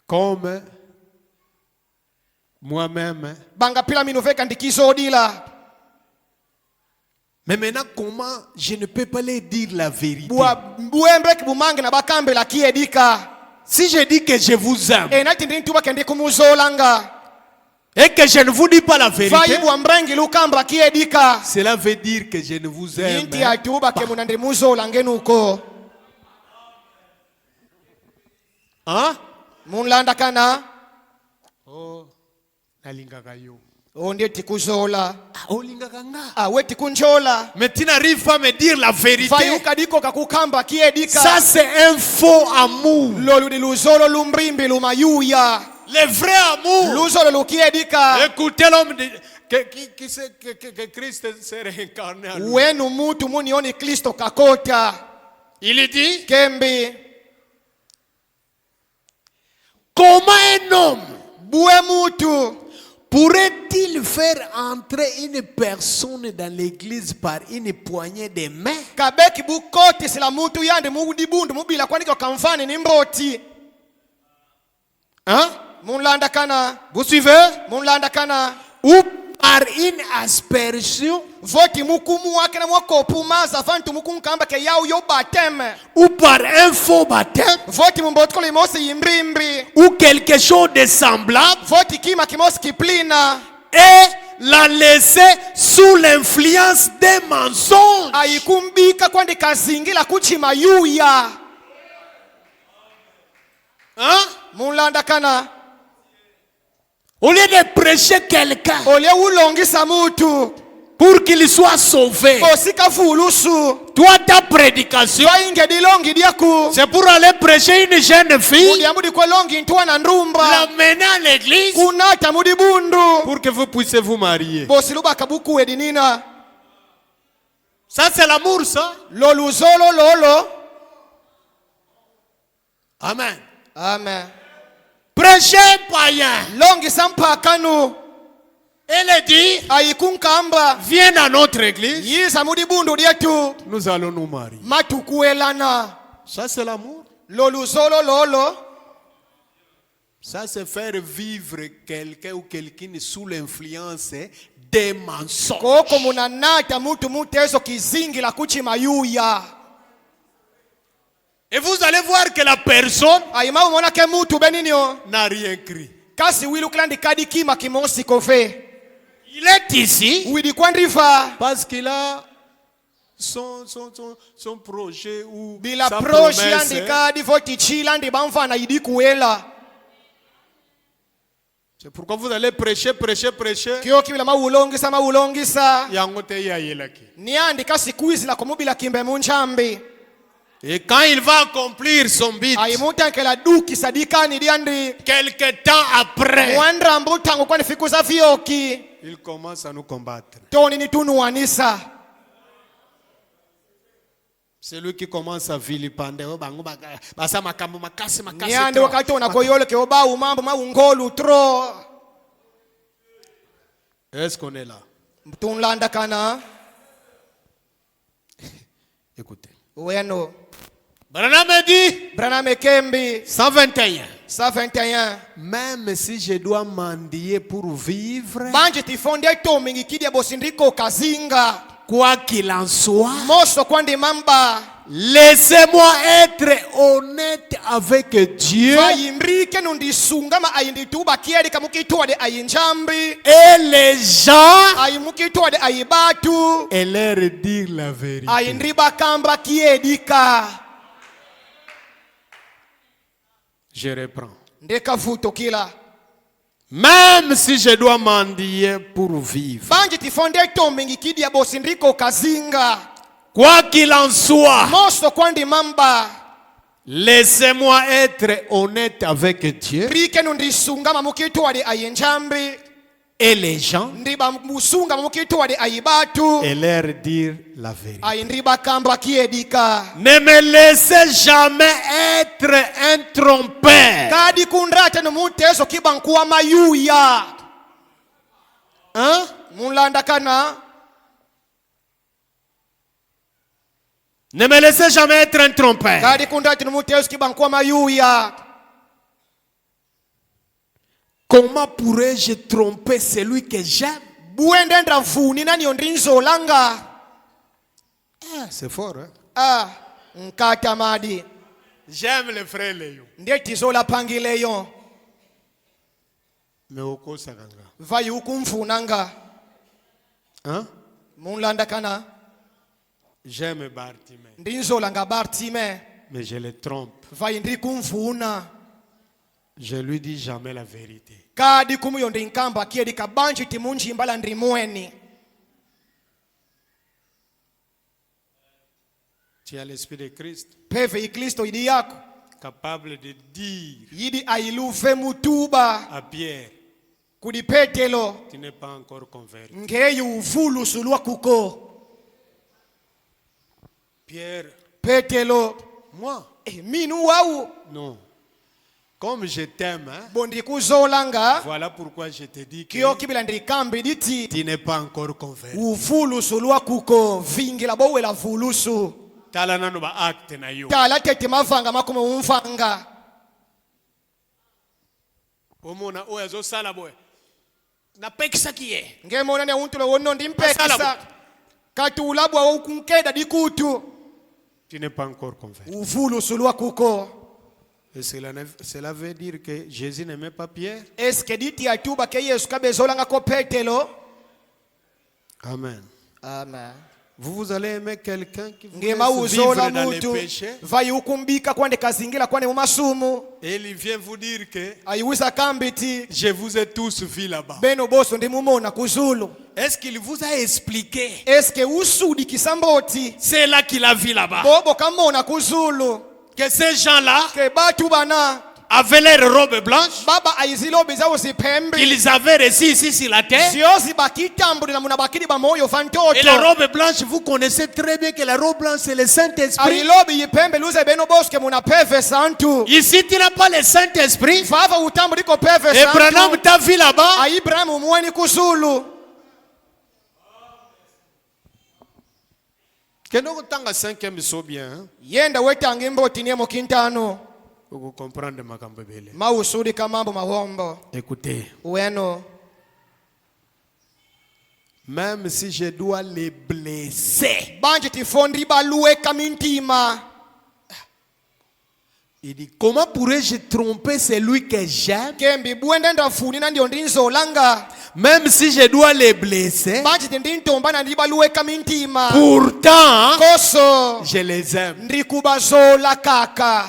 comme moi-même, banga pila minu veka ndikizo odila. mais maintenant comment je ne peux pas leur dire la vérité? buembe kibumange na bakambe la kiedika. Si je dis que je vous aime enati ndintuba kendi kumuzolanga et que je ne vous dis pas la vérité, vaibu ambrengi lukamba kiedika. cela veut dire que je ne vous aime inti atuba ke munande muzolange nuko hein? munlanda kana Oh, nalingaka yo. onde tikuzola Olingaka nga. awe tikunjola Mais tu n'arrives pas à me dire la vérité. vayuka diko kakukamba kiedika. Ça c'est un faux amour. lolu di luzolo lumbrimbi lumayuya Le vrai amour. luzolo lukiedika. Écoutez l'homme que Christ s'est réincarné en lui. wenu mutu munioni Kristo kakota Il dit, kembi comment un homme bue mutu pourrait-il faire entrer une personne dans l'église par une poignée de main? kabeki bukoti sila mutu yande mudibundu mubila kwaniko kamfani ni mboti. Hein? munlanda kana Vous suivez? munlanda kana Ou par une aspersion, voti mukumu wake na mwakopumaza vantu mukunkamba ke yau yo bateme ou par un faux baptême, voti mumbotiko limosi yimbrimbi ou quelque chose de semblable, voti kima kimosi kiplina et la laisser sous l'influence des mensonges. ayikumbika kwandi kazingila kuchima yuya. Hein? munlanda kana Au lieu de prêcher quelqu'un ole ulongisa mutu pour qu'il soit sauvé, osika fulusu toi ta prédication, vainge dilongi diaku c'est pour aller prêcher une jeune fille, mudiambu dikwelongi ntwa na ndrumba l'amener à l'église kunata mudibundu pour que vous puissiez vous marier. bosi lubaka buku edinina. Ça c'est l'amour, ça. loluzolo lolo. Amen. Amen. Prêcher païen. longisa mpakanu Elle dit, ayikunkamba viens dans notre église, yiza mudibundu dietu nous allons nous marier. matukuelana. Ça c'est l'amour. loluzolo lolo. Ça c'est faire vivre quelqu'un ou quelqu'un sous l'influence des mensonges. koko munanata mutu mutezo kizingi la kuchima yuya. Et vous allez voir que la personne ayima umona ke mutu beninio n'a rien cru. kasi wilu klandi kadi kima kimosi kofe Il est ici widi kwandrifa parce qu'il a son projet ou bila sa proche promesse. yandi kadi voti chilandi bamfana yidi kuela C'est pourquoi vous allez prêcher. kio kibila maulongisa Yango te ya yelaki. niandi kasi kuizi la komubila kimbe munchambi Et quand il va accomplir son but, ayimutankela duki sadikani diandi quelque temps après, mwandra mbutangu kwani fikuza vioki il commence à nous combattre. toni nitunuanisa. C'est lui qui commence à vilipender. niandi wakati unakoyoleke obau mambo maungolu tro. Est-ce qu'on est là? mtunlanda kana Écoutez. weno Branham dit Branham Kembi 121. 121 Même si je dois mendier pour vivre, banje tifonde to mingi kidia bosindiko kazinga quoi qu'il en soit, moso kwandi mamba laissez-moi être honnête avec Dieu vayimbrike nundisungama ayindituba kiedi kamukitwade ayinjambi et les gens ayimukitwade ayibatu et leur dire la vérité. ayindriba kamba kiedika. Je reprends. ndeka vuto kila Même si je dois mendier pour vivre. Banji tifonde tombe ngikidi ya bosi ndiko kazinga. Quoi qu'il en soit, Mosto kwandi mamba. laissez-moi être honnête avec Dieu Rike nundisunga mamukitu wade ayenjambi. et les gens Ndiba musunga mamukitu wade ayibatu. et leur dire la vérité. Ayindriba kamba kiedika. Ne me laissez jamais être un trompeur. Kadi kundrate numuteso kibankuwa mayuya. Hein? Mulanda kana. Ne me laissez jamais être un trompeur. Kadi kundrate numuteso kibankuwa mayuya. Comment pourrais-je tromper celui que j'aime? Buendendra mfuni nani ondrinzo langa. C'est fort, hein? Ah, nkata madi. J'aime le frère Léo. Ndeti zola pangileyo. Mais au Kosaganga. Vayi ukumfunanga. Hein? Mulanda kana. J'aime Bartimée. Ndinzo langa Bartime. Mais je le trompe. Vayi ndikumfuna. Je lui dis jamais la vérité. Kadi kumuyo ndinkamba kiedi kabanchi timunji mbala ndrimweni. Tu as l'esprit de Christ, Peve ikristo idi yako. capable de dire Yidi ailuve mutuba. à Pierre, Kudi petelo. tu n'es pas encore converti. Ngeyu uvulu sulwa kuko. Pierre, Petelo. moi? Minu wau. Non. Comme je t'aime, hein? Bondi kuzolanga. Voilà pourquoi je te dis que Kyo kibila ndikambi diti. tu n'es pas encore converti. Uvulu sulwa kuko. Vingila bowe la vulusu. Tala nano ba acte na yo. Tala tete mavanga makume umfanga. Omona oya zo sala boy. Na pekisa kiye. Ngemona ne untulo wono ndimpekisa. Masala Kati ulabwa wa ukunkeda dikutu. Tu n'es pas encore converti. Uvulu sulwa kuko. Et cela veut dire que Jésus n'aimait pas Pierre. Eske diti atuba ke Yesu kabezolanga ko petelo. Amen. Amen. Vous allez aimer quelqu'un qui vous Ngema laisse uzola vivre dans les mutu. péchés. Vayi ukumbika kwande kazingila kwande mumasumu. Et il vient vous dire que Ayiwisa kambiti. je vous ai tous vus là-bas. Beno boso ndimumona kuzulu. Est-ce qu'il vous a expliqué? Eske usudi kisamboti. C'est là qu'il a vu là-bas. Bobo kamona kuzulu. Que ces gens-là Ke batu bana. avaient leurs robes blanches. Baba aizilobe zawo zipembe. Qu'ils avaient reçues ici sur la terre. Ziozi bakitambuli na munabakidi bamoyo fantoto. Et la robe blanche, vous connaissez très bien que la robe blanche, c'est le Saint-Esprit. Ailobe yipembe luze beno boske muna peve santu. Ici, tu n'as pas le Saint-Esprit. Fava utambu liko peve Et Branham santu. t'a vu là-bas. Abraham umweni kuzulu. Kendo tanga 5e so bien, hein? Yenda wetanga imboti niemo kintano. Pour comprendre ma kambebele. Mausudi kamambo mawombo. Écoutez, Ueno. même si je dois les blesser, Banji tifondi baluwe kamintima. il dit, comment pourrais-je tromper celui que j'aime? Kembi buendenda funi na ndio ndinzo langa. Même si je dois les blesser, Banji tindintomba na ndibaluwe kamintima. pourtant, Koso. je les aime. Ndikubazola kaka.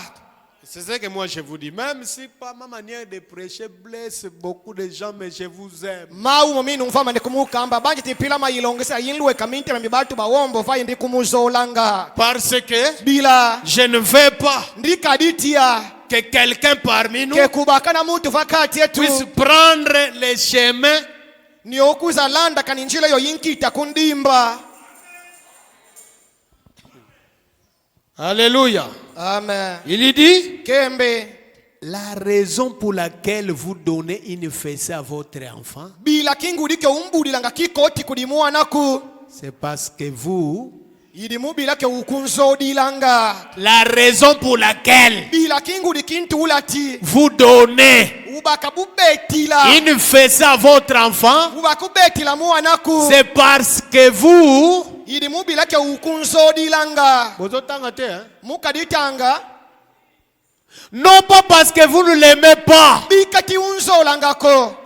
C'est ce que moi je vous dis. Même si pas ma manière de prêcher blesse beaucoup de gens, mais je vous aime. Mau mominu mfama ndikumukamba. Banji tipila mailongesa yinluwe kamintima mibatu bawombo fayi ndikumuzolanga. Parce que Bila. je ne veux pas Ndikaditia. que quelqu'un parmi nous Ke kubakana mutu vakati yetu. puisse prendre le chemin Ni okuza landa kaninjila yo yinkita kundimba. Alléluia. Amen. Il dit, Kembe. la raison pour laquelle vous donnez une fessée à votre enfant, Bila kingudike umbudi langa kikoti kudimuwa naku. c'est parce que vous, Idimu bila ke ukunzo dilanga. la raison pour laquelle Bila kingudi kintu ulati. vous donnez Ubaka bubetila. une fessée à votre enfant, Ubaka bubetila muwa naku. c'est parce que vous, Idimu bila ke ukunzo dilanga. Mukaditanga. non pas parce que vous ne l'aimez pas, Bikati unzo langako.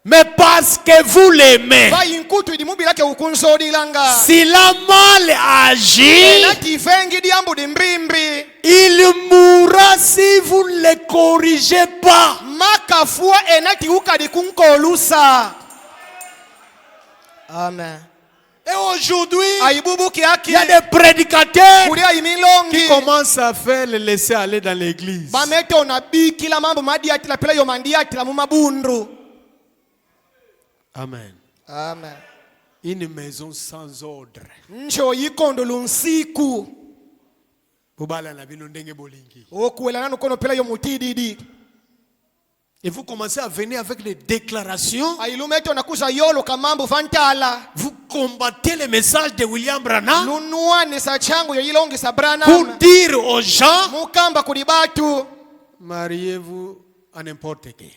mais parce que vous l'aimez. Bayinkutu idimu bila ke ukunzo dilanga. S'il a mal agi, Nati vengi diambu dimbrimbi. il mourra si vous ne le corrigez pas. makafua enati ukadi kunkolusa. Amen. Et aujourd'hui, il y a des prédicateurs qui qui commencent à faire le laisser aller dans l'église. Amen. Amen. Une maison sans ordre. Et vous commencez à venir avec des déclarations. Vous combattez le message de William Branham pour dire aux gens, mariez-vous à n'importe qui.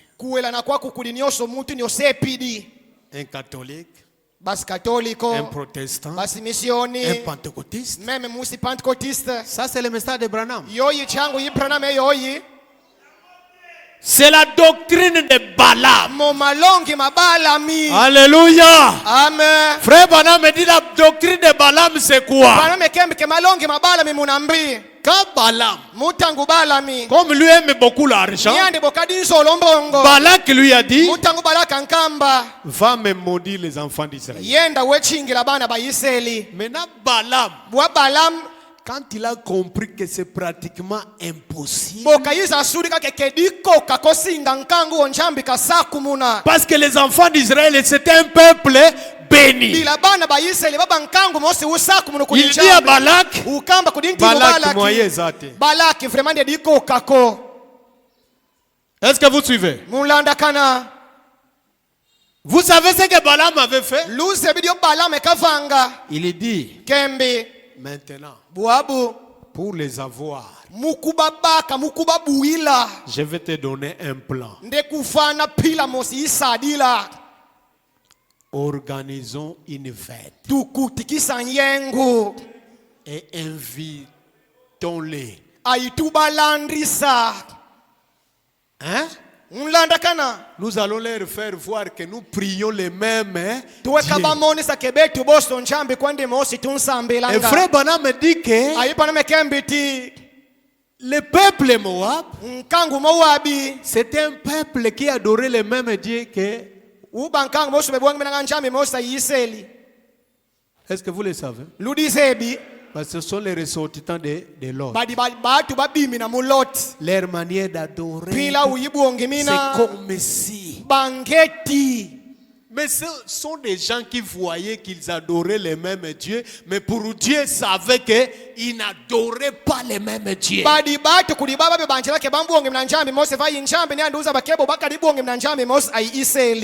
Un catholique, un protestant, un pentecôtiste. Ça c'est le message de Branham. C'est la doctrine de Balaam. Alléluia. Amen. Frère Branham me dit la doctrine de Balaam c'est quoi? Quand Balaam, comme lui aime beaucoup l'argent, Balak lui a dit, va me maudire les enfants d'Israël. Maintenant Balaam, quand il a compris que c'est pratiquement impossible, parce que les enfants d'Israël c'était un peuple béni, il dit à Balak, est-ce que vous suivez? Vous savez ce que Balaam avait fait? Il dit, maintenant, pour les avoir, je vais te donner un plan. Organisons une fête et invitons-les. Hein? Nous allons leur faire voir que nous prions les mêmes Dieu. Et frère Branham me dit que le peuple Moab, c'était un peuple qui adorait les mêmes dieux que... Est-ce que vous le savez? Parce que ce sont les ressortissants de Lot. Leur manière d'adorer, c'est comme si. Mais ce sont des gens qui voyaient qu'ils adoraient les mêmes dieux, mais pour Dieu savait qu'ils n'adoraient pas les mêmes dieux.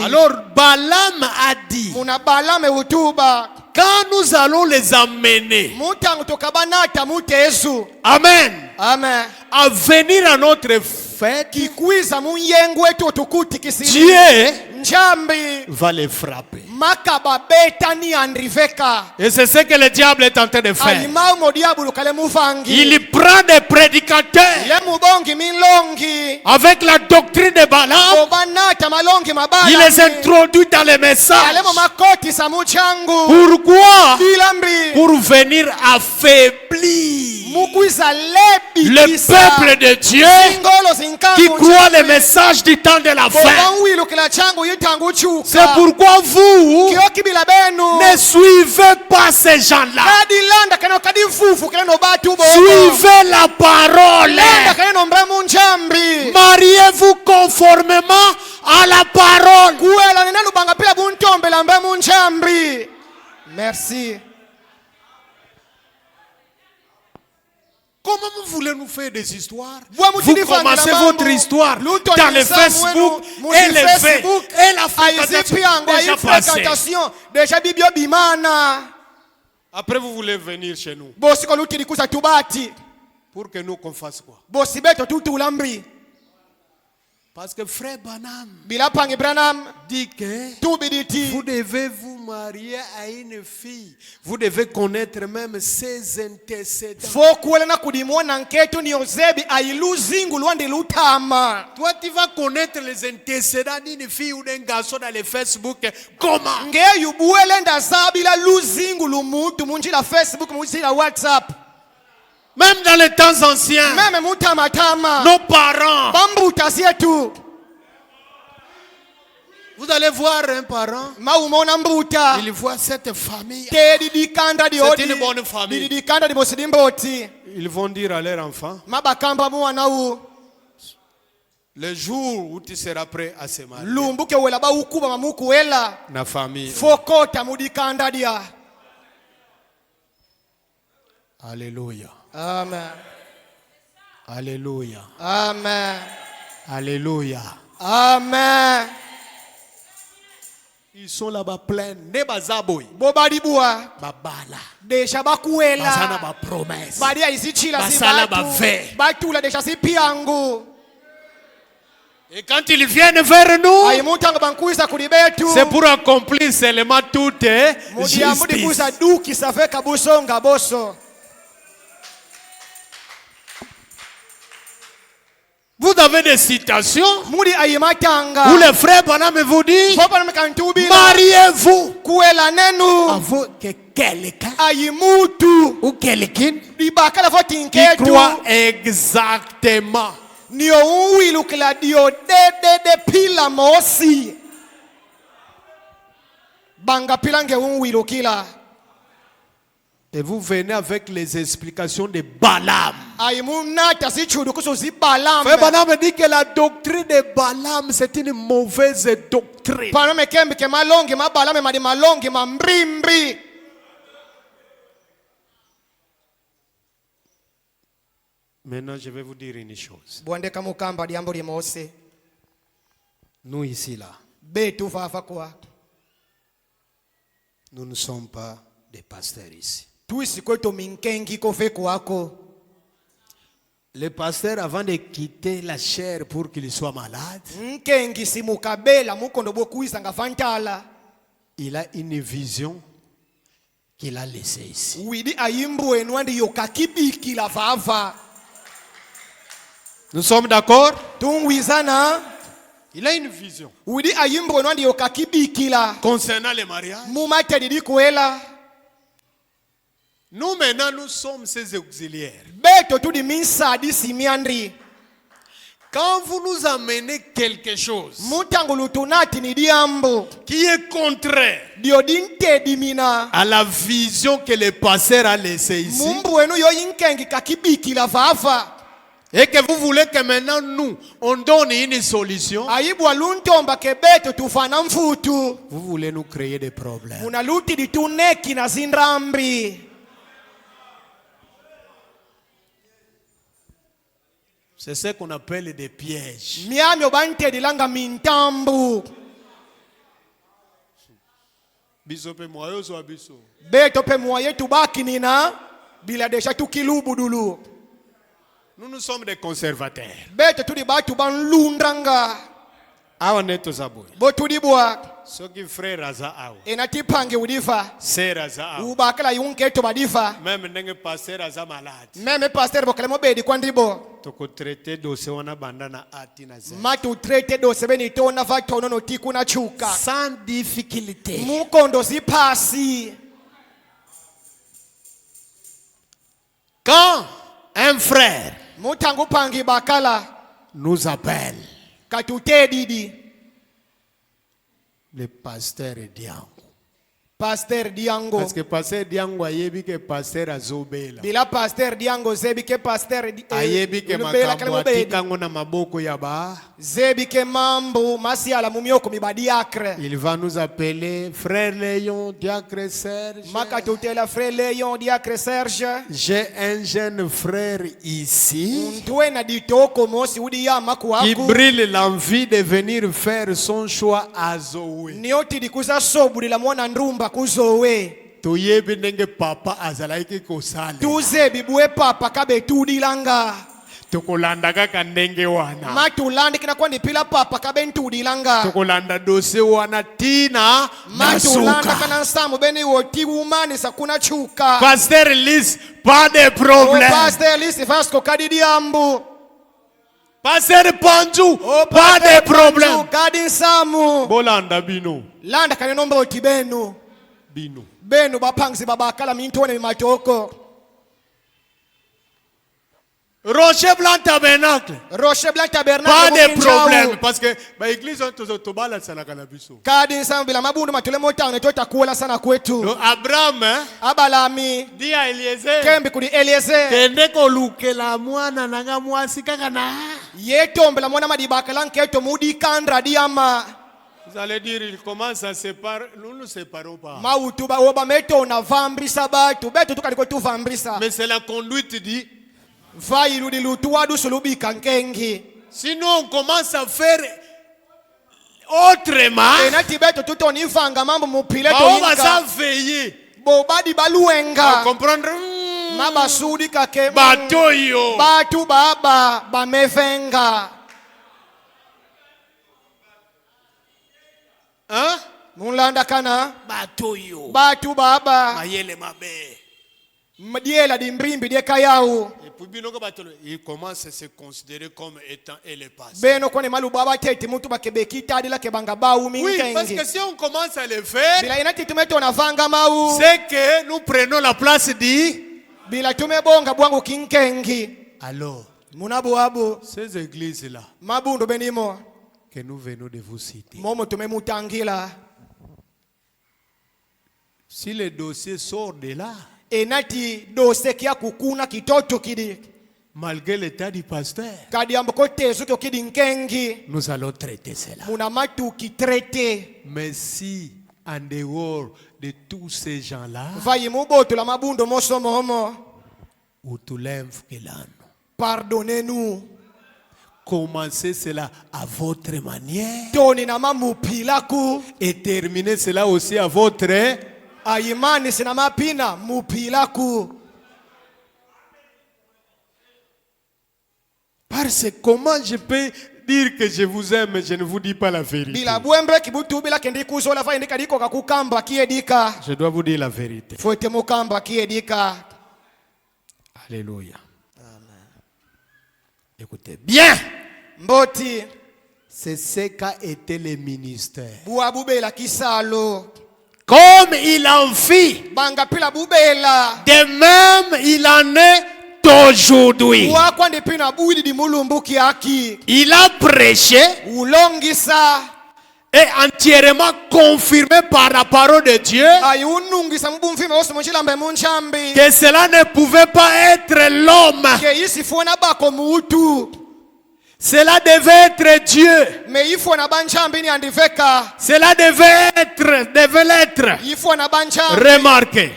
Alors Balaam a dit, quand nous allons les amener, Amen, Amen, à venir à notre fête, Dieu va les frapper. Et c'est ce que le diable est en train de faire. Il prend des prédicateurs avec la doctrine de Balaam, il les introduit dans les messages. Pourquoi? Pour venir affaiblir le peuple de Dieu qui croit les messages du temps de la fin. C'est pourquoi vous ne suivez pas ces gens-là. Suivez la parole. Mariez-vous conformément à la parole. Merci. Comment vous voulez nous faire des histoires? Vous commencez votre histoire dans le Facebook et le fait et la fréquentation déjà passée. Après vous voulez venir chez nous pour que nous qu'on fasse quoi? Parce que frère Branham dit que vous devez vous marier à une fille. Vous devez connaître même ses antécédents. Toi tu vas connaître les antécédents d'une fille ou d'un garçon dans le Facebook. Comment? Même dans les temps anciens, nos parents, Vous allez voir un parent, maumona mbuta il voit cette famille. tedi dikanda di C'est une bonne famille. dikanda di mosidimboti Ils vont dire à leur enfant, mabakamba mwana u le jour où tu seras prêt à se marier, lumbuke wela ba ukuba mamuku wela na famille. fokota mudikanda dia. Alléluia. Amen. Alléluia. Amen. Alléluia. Amen. Ils sont là-bas pleins. Ne bazaboy. Bobadibua Babala. desha Basana bakuela ba promesse. badia isichila Basala bafe. batula desha sipiangu Et quand ils viennent vers nous, ayimutanga bankuisa kulibetu c'est pour accomplir seulement toute mudiambudi justice. kuisa duki safeka busonga boso. Vous avez des citations Mudi ayimatanga où le frère Branham vous dit, Papa namekantubila mariez-vous kuela nenu avant que quelqu'un ayimutu ou quelqu'un dibakala qui fotinketu croit exactement. niyo uwilukila dio de pila mosi banga pilange unwilukila. Et vous venez avec les explications de Balaam. Ayimunata sichudu kusuzi Balaam Frère Branham dit que la doctrine de Balaam, c'est une mauvaise doctrine. panome kembi ke malongi mabalame madi malongi mambrimbi. Maintenant, je vais vous dire une chose. Bwande kamukamba diambo limose Nous ici, là, betu fafa kwa nous ne sommes pas des pasteurs ici. tuisi kwetu minkengi kofe kwako. Le pasteur, avant de quitter la chair pour qu'il soit malade, Nkengi simukabela mukondo bokuisa ngafantala il a une vision qu'il a laissée ici. widi ayimbu enwandi yokakibiki la vava Nous sommes d'accord? tungwizana Il a une vision widi ayimbu enwandi yokakibiki la concernant le mariage. mumatedi dikuela Nous maintenant, nous sommes ses auxiliaires. beto tudi minsadi simiandri Quand vous nous amenez quelque chose mutangulu tunati ni diambo qui est contraire diodinte dimina à la vision que le pasteur a laissée ici, mumbu enu yo yinkengi kakibiki la vava et que vous voulez que maintenant nous, on donne une solution, ayibu aluntomba ke beto tufana mfutu vous voulez nous créer des problèmes. munaluti dituneki na zindrambi. C'est ce qu'on appelle des pièges. Miami obantedi langa mintambu Biso pe moyo so abiso. beto pe moye tubaki nina bila desha tukilubudulu Nous, nous sommes des conservateurs. beto tudi batu banlundrang Awa neto zabwe. botudibwa Soki frère aza awa. enatipange udifa Sœur aza awa. ubakala yunketo badifa Même ndenge pasteur aza malade. meme pasteur bokale mobedi kwandribo Toko traité dossier wana banda na ati na ze. matu trete do sebeni tona vatono no tiku na chuka Sans difficulté. mukondo zipasi. Quand un frère Mutangu pangi bakala nous appelle, katutedidi le pasteur Diango. pasteur diango Parce que pasteur Diango ayebi que pasteur azobela. bila pasteur diango zebi ke pasteur Ayebi que makambo atikango na maboko ya ba. zebi ke mambo masiala mumioko mibadiakre Il va nous appeler frère Léon, diacre Serge. makatutela frère Léon diacre Serge J'ai un jeune frère ici ntwena ditoko mosi udi ya qui makuaku brille l'envie de venir faire son choix à Zoé. nioti dikuza sobuli la mwana ndrumba kuzowe Toyebi ndenge papa azalaiki kosala. tuzebi bwe papa kabe tudilanga Tokolanda kaka ndenge wana. matulandi kina kwani pila papa kabe ntudilanga Tokolanda dossier wana tina matulanda nasuka. kana nsamu beni woti umani sakuna chuka Pasteur Lys, pas de problème. pasteur lisi fasko kadidi ambu Pasteur Panju, pas de problème. kadi nsamu Bolanda bino. landa kanenomba oti benu Bino. benu bapangzi babakala mintone mimatoko Rocher Blanc Tabernacle. Rocher Blanc Tabernacle. Pas de problème. Parce que l'église est tout bas sana kanabiso. Kadi nsambila mabundo matule motane tota kuola sana kwetu. Abraham Abalami. dit à Eliezer. Kembi kuli Eliezer. Kende ko lukela mwana nanga mwasi kaka na. Yetombela mwana madibaka lanketo mudi kandra diama. Vous allez dire, il commence à séparer. Nous ne nous séparons pas. Mais c'est la conduite dit. Sinon, on commence à faire autrement. On va s'en veiller. À comprendre. Batoyo. Batu baba bamevenga. Hein? Mulanda kana batoyo batu baba mayele mabe mdiela dimbrimbi de kayao et puis binoko batolo il commence à se considérer comme étant le passé. Beno kone malu baba tete mutu bakebeki tadi la kebanga baou minkengi. Oui, parce que si on commence à le faire, bila inati tumeto na vanga mau c'est que nous prenons la place dit bila tumebonga bwangu kinkengi. Alors munabo abo ces églises là mabundo benimo que nous venons de vous citer. Si le dossier sort de là, malgré l'état du pasteur, nous allons traiter cela. Mais si en dehors de tous ces gens-là, pardonnez-nous. Commencez cela à votre manière et terminez cela aussi à votre parce que comment je peux dire que je vous aime et je ne vous dis pas la vérité? Je dois vous dire la vérité. Alléluia. Écoutez bien. Mboti. C'est ce qu'a été le ministère. Comme il en fit, de même il en est aujourd'hui. Il a prêché et entièrement confirmé par la parole de Dieu que cela ne pouvait pas être l'homme. Cela devait être Dieu. Cela devait l'être. Remarquez.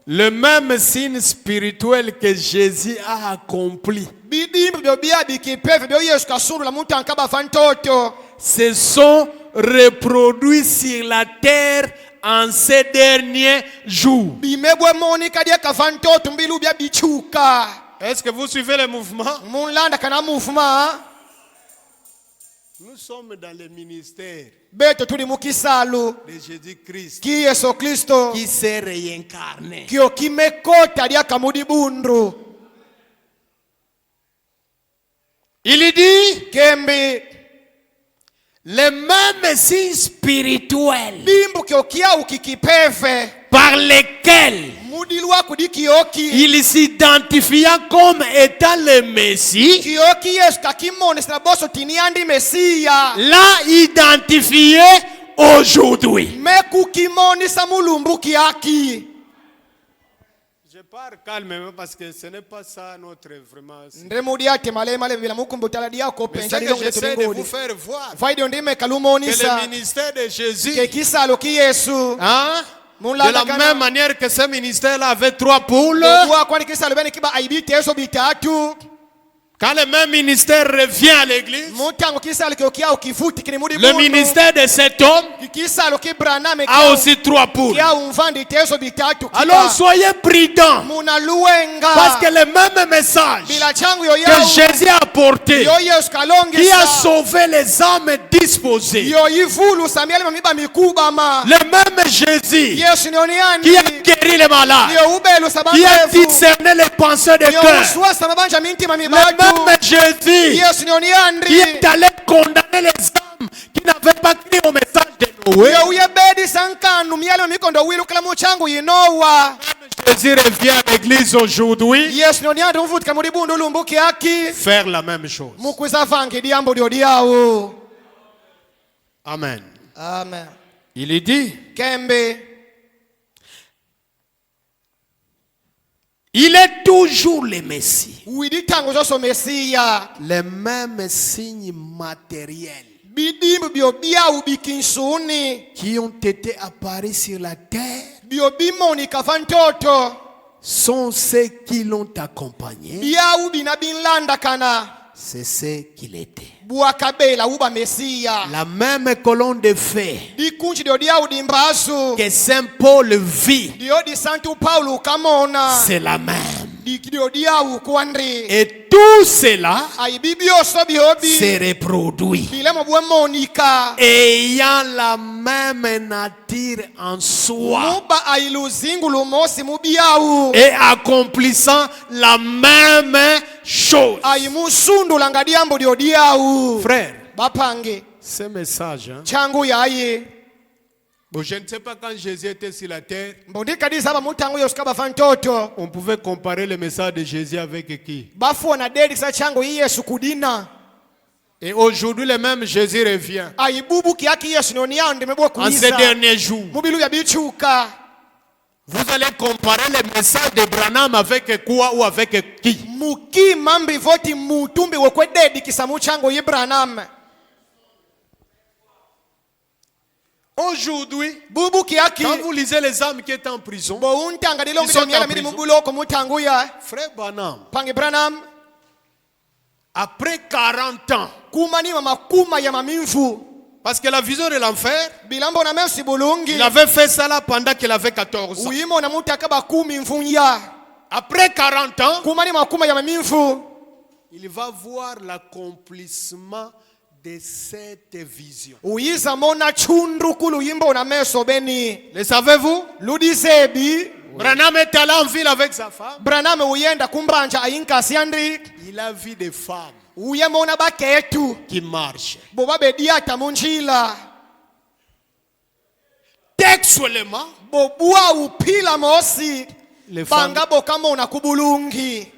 Le même signe spirituel que Jésus a accompli se sont reproduits sur la terre en ces derniers jours. Est-ce que vous suivez le mouvement? Nous sommes dans le ministère de Jésus-Christ qui s'est réincarné. Il dit les mêmes signes spirituels par lesquels il s'identifia comme étant le Messie, l'a identifié aujourd'hui. Je parle calmement parce que ce n'est pas ça notre vraiment. Mais ce que j'essaie de vous faire voir que le ministère de Jésus, de la même manière que ce ministère-là avait 3 poules, quand le même ministère revient à l'église, le ministère de cet homme a aussi 3 poules. Alors soyez prudents, parce que le même message que Jésus a apporté, qui a sauvé les âmes disposées, le même Jésus qui a guéri les malades, qui a discerné les pensées des cœurs, même Jésus qui est allé condamner les âmes qui n'avaient pas cru au message de Noé. Jésus revient à l'église aujourd'hui, Yesu nonyanda umvutika muri bundu lumbuki aki. faire la même chose. Mukweza vange diambo diodiao. Amen. Amen. Il dit, Kembe. il est toujours le Messie. Uiditango zoso Mesia. Les mêmes signes matériels Bidimbu biobiau bikinsuni. qui ont été apparus sur la terre Biobimoni kafantoto. sont ceux qui l'ont accompagné. Biau binabinlanda kana. C'est ce qu'il était. Buakabela uba Mesia. La même colonne de feu Dikunchi diodiau dimbasu. que Saint Paul vit, Diodi Santo Paulo kamona. c'est la même. Diodiau kwandri. Et tout cela Ay bibio so biobi. se reproduit, Bilemo bwe monika. ayant la même nature en soi Muba ailuzingu lumosi mubiau. et accomplissant la même chose. Ay musundu langadiambo diodiau. Frère, Bapange. ce message, hein, Changu yaye. bon, je ne sais pas quand Jésus était sur la terre, Mbondika disaba mutangu yoskaba fantoto. on pouvait comparer le message de Jésus avec qui? Bafu na dedi sa changu Yesu kudina. Et aujourd'hui, le même Jésus revient. Ay bubu kiaki Yesu noniande mebwa En ces kuisa. derniers jours, Mubilu ya bichuka. vous allez comparer le message de Branham avec quoi ou avec qui? Muki mambi voti mutumbi wekwe dedi kisamu changu Ibranam. Aujourd'hui, Bubu kiaki. quand vous lisez les âmes qui étaient en prison, Bo untanga dilongi Ils sont miala en miri prison. mubuloko mutangu ya. frère Branham, Pange Branham. après 40 ans, Kumani mama kuma ya mamimfu. parce que la vision de l'enfer, Bilambo na merci bulungi. il avait fait ça là pendant qu'il avait 14 ans. Uyimo na mutaka bakumi mfunya. Après 40 ans, Kumani makuma ya mamimfu. il va voir l'accomplissement de cette vision. Uyiza mona chundu kulu yimbo na meso beni. Le savez-vous? Ludisebi. Branham est allé en ville avec sa femme. Branham uyenda kumbanja ayinka siandri. Il a vu des femmes Uyemona baketu. qui marchent. Boba bediata munjila. Textuellement, Bobua upila mosi. les femmes. Banga bokamona kubulungi.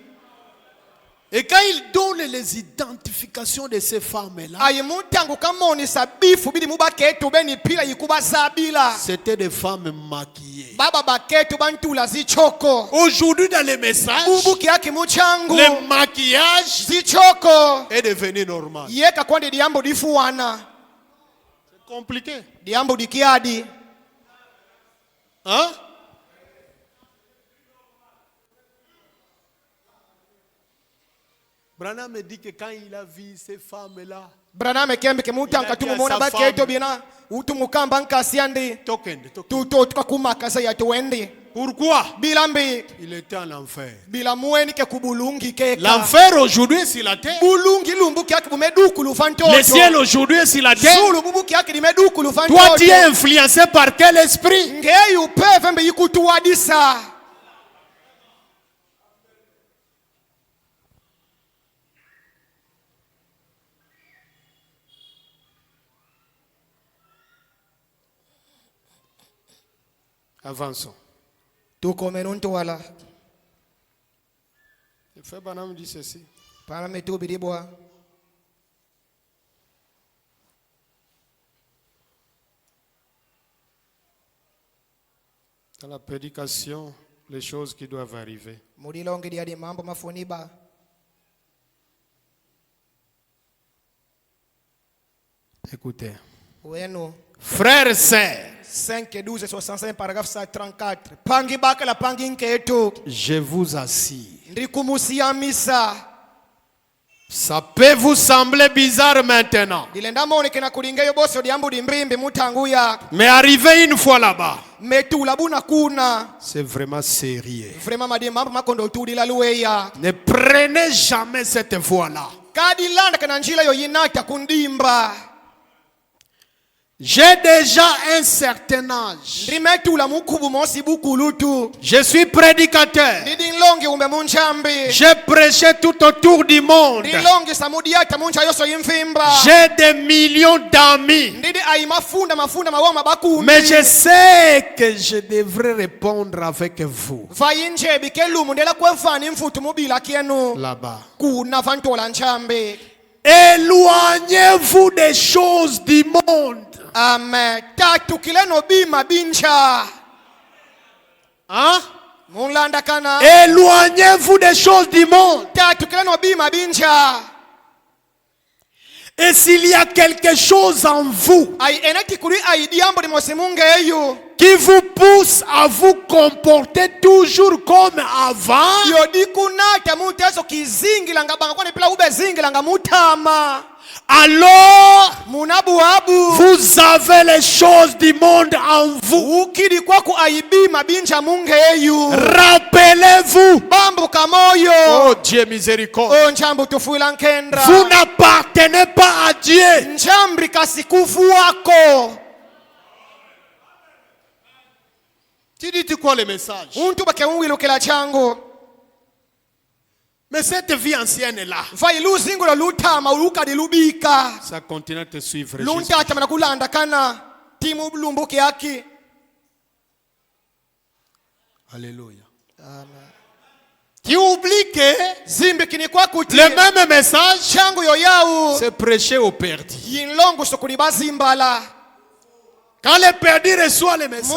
Et quand il donne les identifications de ces femmes-là, Ayimutangu kamoni sabifu bidi mubaketu beni pila yikuba sabila. c'était des femmes maquillées. Baba baketu bantula zichoko. Aujourd'hui, dans les messages, Bubu kiaki muchangu. le maquillage Zichoko. est devenu normal. Yeka kwande diambo difuana. C'est compliqué. Diambo dikiadi. Hein? Branham me dit que quand il a vu ces femmes-là, Branham kembe kemutanka tumumona baketu bina. Utumukamba nkasiandi. token. Tuto tukakumaka sa yatuende. Pourquoi? Bilambi. Il était en enfer. Bilamweni ke kubulungi keka. L'enfer aujourd'hui est sur la terre. Bulungi lumbu kiaki bumeduku lufantoto. Le ciel aujourd'hui est sur la terre. Zulu bubu kiaki limeduku lufantoto. Toi, tu es influencé par quel esprit? Ngeyu peve mbe yikutuwadisa. Avançons. Tukomenuntu wala. Le frère Branham dit ceci. Para metu biribwa. Dans la prédication, les choses qui doivent arriver. Mulilongi diadi mambo mafuniba. Écoutez. Wenu. Frères et sœurs, 5:12:65 paragraphe 134. Pangi baka la pangi nketu. je vous assure. Ndikumusiamisa. Ça peut vous sembler bizarre maintenant. Dilenda mone kena kulingeyo boso diambu dimbrimbi mutanguya. Mais arrivé une fois là-bas, Metula buna kuna. c'est vraiment sérieux. Vraiment madi mambo makondo tudila lueya. Ne prenez jamais cette voie-là. Kadi landa kana njila yo yinata kundimba. J'ai déjà un certain âge. Je suis prédicateur. J'ai prêché tout autour du monde. J'ai des millions d'amis. Mais je sais que je devrais répondre avec vous. Là-bas. Éloignez-vous des choses du monde. Amen. Tatu kileno bima bincha. Hein? Munlandakana. Éloignez-vous des choses du monde. Tatu kileno bima bincha. Et s'il y a quelque chose en vous qui vous pousse à vous comporter toujours comme avant, alors vous avez les choses du monde en vous. Rappelez-vous, oh Dieu miséricorde, vous n'appartenez pas à Dieu. Tu dis quoi le message? Mais cette vie ancienne là, ça continue à te suivre. Alléluia. Tu oublies que le même message, c'est prêcher au perdu. Quand le perdu reçoit le message,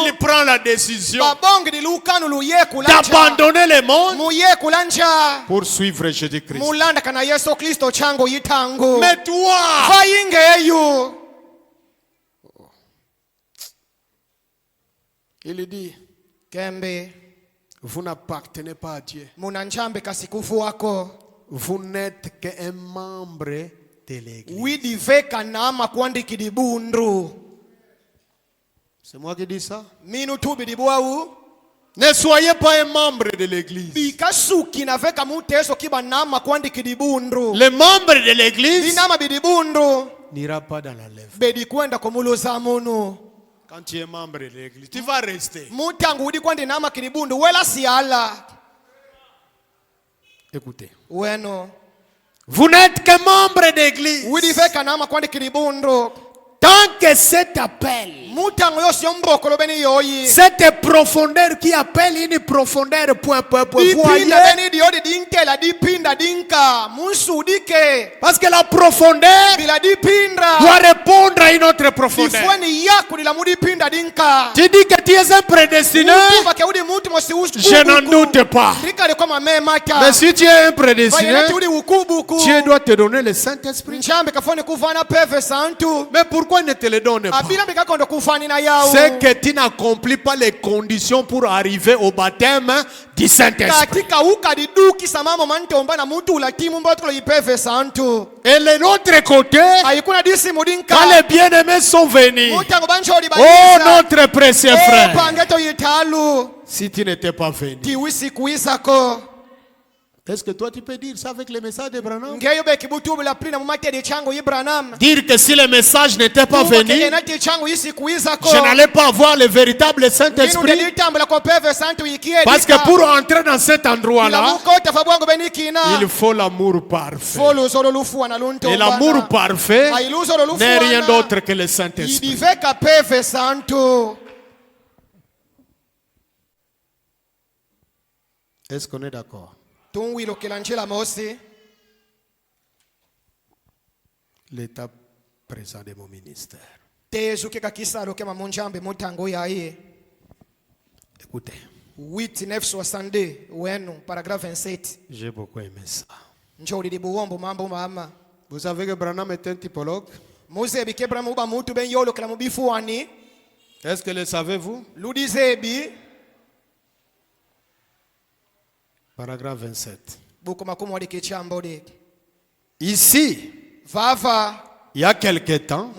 il prend la décision d'abandonner le monde pour suivre Jésus-Christ. Mais toi, il dit, vous n'appartenez pas à Dieu. Vous n'êtes qu'un membre de l'église. C'est moi qui dis ça. Ne soyez pas un membre de l'église. Le membre de l'église n'ira pas dans l'enlèvement. Quand tu es membre de l'église, tu vas rester. Écoutez. Vous n'êtes que membre d'église. Tant que cet appel, cette profondeur qui appelle une profondeur point. Parce que la profondeur doit répondre à une autre profondeur. Tu dis que tu es un prédestiné, je n'en doute pas. Mais si tu es un prédestiné, Dieu doit te donner le Saint-Esprit. Mais pourquoi ne te le donne pas? C'est que tu n'accomplis pas les conditions pour arriver au baptême du Saint-Esprit. Et de l'autre côté, quand les bien-aimés sont venus, oh notre précieux frère, si tu n'étais pas venu, est-ce que toi tu peux dire ça avec le message de Branham? Dire que si le message n'était pas venu, je n'allais pas avoir le véritable Saint-Esprit. Parce que pour entrer dans cet endroit-là, il faut l'amour parfait. Et l'amour parfait n'est rien d'autre que le Saint-Esprit. Est-ce qu'on est d'accord? L'état présent de mon ministère. Écoutez. J'ai beaucoup aimé ça. Vous savez que Branham est un typologue? Est-ce que le savez-vous? Paragraphe 27. Ici, il y a quelque temps,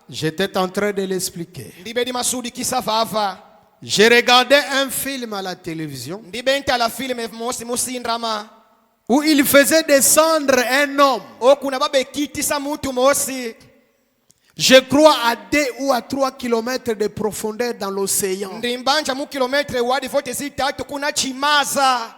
j'étais en train de l'expliquer. J'ai regardé un film à la télévision où il faisait descendre un homme. okuna babekitisa mutu mosi Je crois à 2 ou à 3 kilomètres de profondeur dans l'océan. ndimbanja mu kilometre wadi 46 kuna chimaza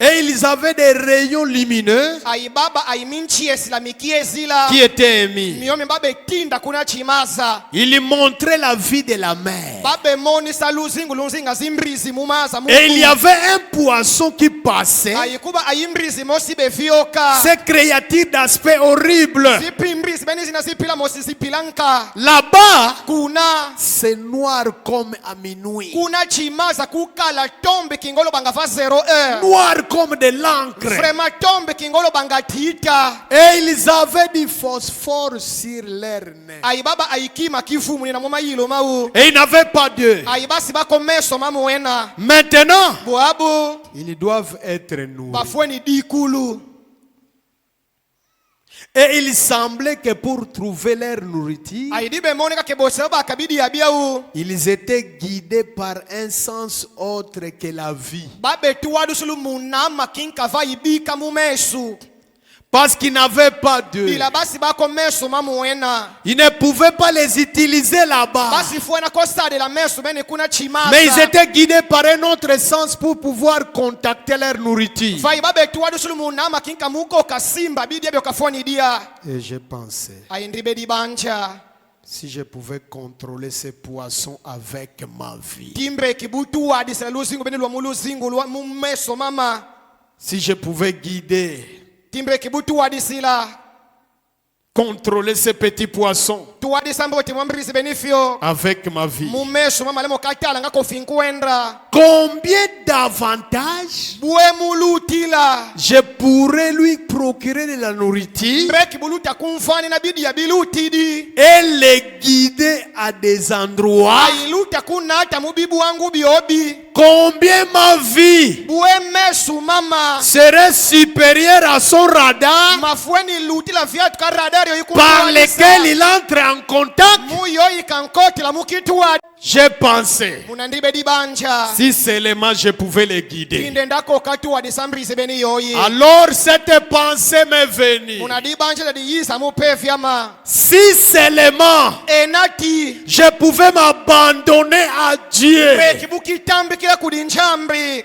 Et ils avaient des rayons lumineux ayibaba ayiminchi eslamiki ezila qui étaient émis. miyome babetinda kuna chimaza Il montrait la vie de la mer. babemonisa luzingu lunzinga zimbrizi mumaza Et il y avait un poisson qui passait. ayikuba ayimbrizi mosi bevioka Ces créatures d'aspect horrible. zipimbrizi beni zina zipila mosi zipilanka Là-bas, kuna c'est noir comme à minuit. kuna chimaza kukala tombe kingolo bangava 0 heure Noir comme de l'encre. vrema tombe kingolo bangatita Et ils avaient du phosphore sur leur nez. ayibaba ayikima kifumu nina mumayilo mau Et ils n'avaient pas Dieu. ayibasi bakomeso mamuwena Maintenant, bwabu ils doivent être nourris. bafweni dikulu Et il semblait que pour trouver leur nourriture, ayidi bemoneka kebose bakabidi yabiau ils étaient guidés par un sens autre que la vie. babetuwadusulu munama kinkava ibika mumesu Parce qu'ils n'avaient pas Dieu. bila basi bakomeso mamuwena Ils ne pouvaient pas les utiliser là-bas. basi fuena kosade la meso bene kuna chimaza Mais ils étaient guidés par un autre sens pour pouvoir contacter leur nourriture. vai babetuwadusulu munama kinka muko kasimba bidi yabyo kafoni dia Et j'ai pensé, ayindribedi banja si je pouvais contrôler ces poissons avec ma vie, timbre kibutu adisela luzingu bene lwa muluzingu lwa mumeso mama si je pouvais guider, timbre kibutu adisila contrôler ces petits poissons tuwadisa mboti mwambrisi benifio avec ma vie, mumeso mama lemo katala nga kofinkuendra combien d'avantages bue mulutila je pourrais lui procurer de la nourriture mbre kibuluta kumfani na bidi ya bilutidi et les guider à des endroits. ailuta kunata mubibu wangu biobi Combien ma vie bue mesu mama serait supérieure à son radar mafueni lutila viatu ka radario par lesquels il entre en contact. muyo ikankoti la mukituwa J'ai pensé, munandibedi banja si seulement je pouvais les guider. inde ndako katuwa disambrise beni yoyi Alors cette pensée m'est venue. munadi banja dadi yisa mupevyama Si seulement enati je pouvais m'abandonner à Dieu, bekibukitambikila kudinjambi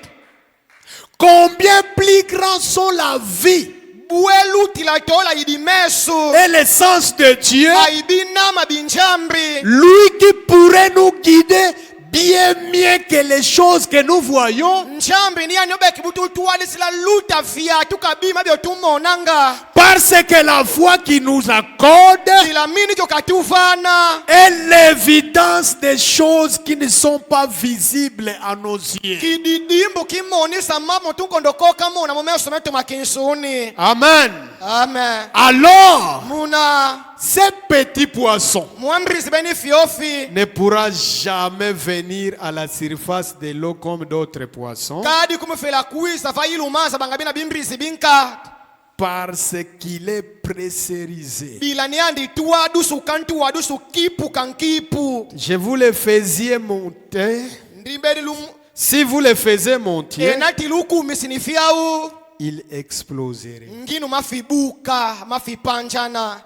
combien plus grands sont la vie buelutila tola idimesu et le sens de Dieu, aibinama binjambi lui qui pourrait nous guider bien mieux que les choses que nous voyons, njambi ni anyo bekibututuwalisila luta viatu kabima byotumonanga parce que la foi qui nous accorde ilamini kyo katufana est l'évidence des choses qui ne sont pas visibles à nos yeux. kididimbu kimonisa mamo tunkondokoka muna mumeso metu makinsuni Amen. amen Alors, muna ces petits poissons mwambrisi beni fiofi ne pourra jamais venir à la surface de l'eau comme d'autres poissons kadi kumufela kuisa vailumaza bangabina bimbrisi binka parce qu'il est pressurisé. bila niandi tuwadusu kantuwadusu kipu kankipu Je vous le faisiez monter. ndimbedi lum Si vous le faisiez monter, enati lukumi sinifiau il exploserait. nginu mafibuka mafipanjana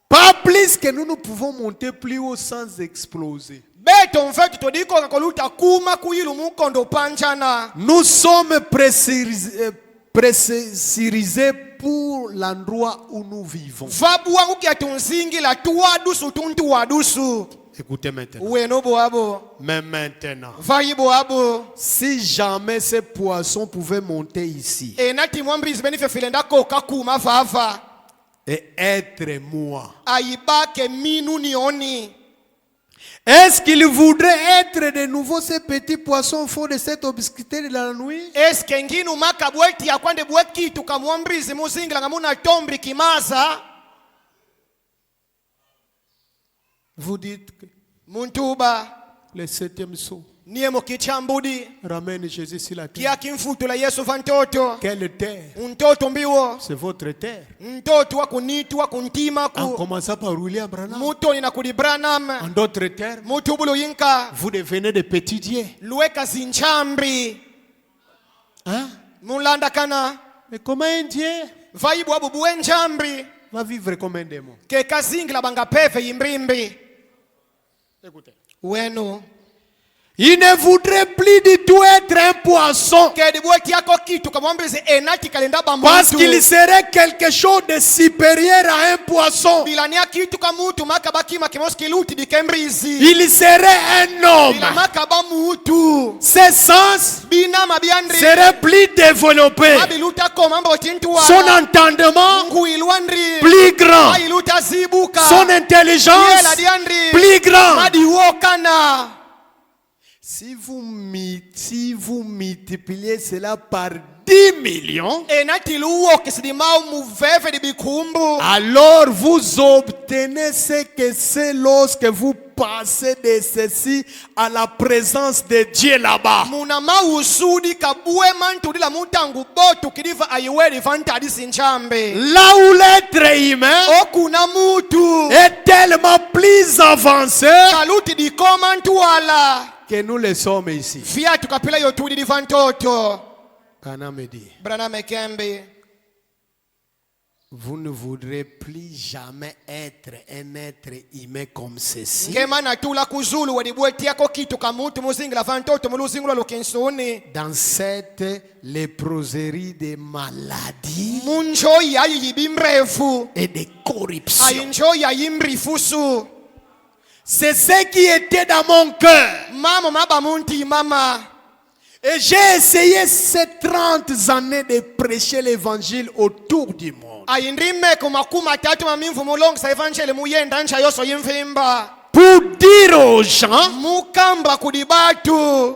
Pas plus que nous ne pouvons monter plus haut sans exploser. beto mfetu todikoka koluta kuma kuyilu mukondo panjana Nous sommes pressurisés pour l'endroit où nous vivons. vabu wangu kiatunzingila tuwadusu tuntuwadusu Écoutez maintenant. weno boabo Mais maintenant, vayi boabo si jamais ces poissons pouvaient monter ici enati mwambrisi benifefile ndakoka kuma vava et être moi, ayibake minu nioni est-ce qu'ils voudraient être de nouveau ces petits poissons au fond de cette obscurité de la nuit? eske nginu maka bweti yakwande bwekitu kamwambrizi muzingila nga muna tombi kimaza Vous dites que muntuba le 7e saut niye mukichambudi ramène Jésus sur la terre. kiakimfutula yesu va ntoto Quelle terre? ntoto mbiwo C'est votre terre. ntoto wakunitu En wakuntimaku commençant par William Branham. mutoni na kudi branam En d'autres termes, mutubulu yinka vous devenez des petits dieux. luweka zinchambi Hein? mulandakana Mais comment un Dieu vaibwa bubuwe njambi va vivre comme un démon? ke kazingila bangapeve yimbrimbi Écoutez. wenu Il ne voudrait plus du tout être un poisson. Parce qu'il serait quelque chose de supérieur à un poisson. Il serait un homme. Ses sens seraient plus développés. Son entendement plus grand. Son intelligence plus grande. Si vous multipliez cela par 10 millions, alors vous obtenez ce que c'est lorsque vous passez de ceci à la présence de Dieu là-bas. Là où l'être humain est tellement plus avancé que nous le sommes ici. Kana me dit, vous ne voudrez plus jamais être un être humain comme ceci. Dans cette léproserie de maladies et de corruption. C'est ce qui était dans mon cœur. Et j'ai essayé ces 30 années de prêcher l'évangile autour du monde. Pour dire aux gens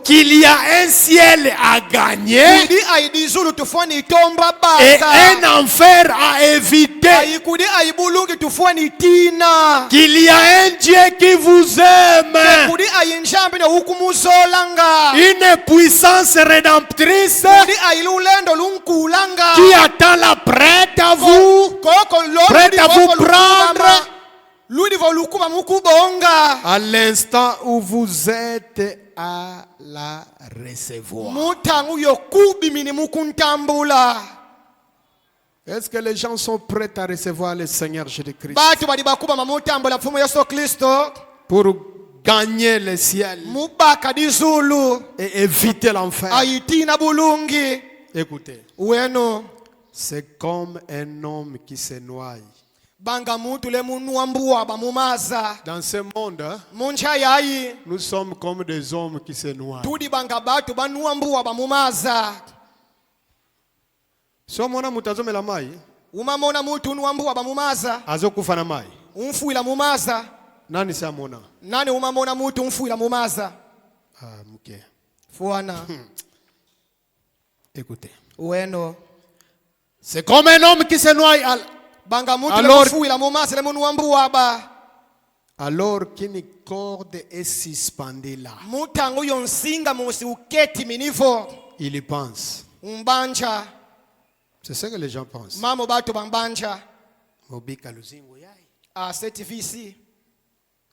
qu'il y a un ciel à gagner et un enfer à éviter. Qu'il y a un Dieu qui vous aime. Une puissance rédemptrice qui attend la prête à vous prendre. À l'instant où vous êtes à la recevoir. Est-ce que les gens sont prêts à recevoir le Seigneur Jésus-Christ pour gagner le ciel et éviter l'enfer? Écoutez, c'est comme un homme qui se noie. Dans ce monde, nous sommes comme des hommes qui se noient. So mwana mutazome la mai. Azokufa na mai. Nani sa mona? Ah, mke. Écoutez. C'est comme un homme qui se noie. Alors qu'une corde est suspendue là. Il y pense. C'est ce que les gens pensent.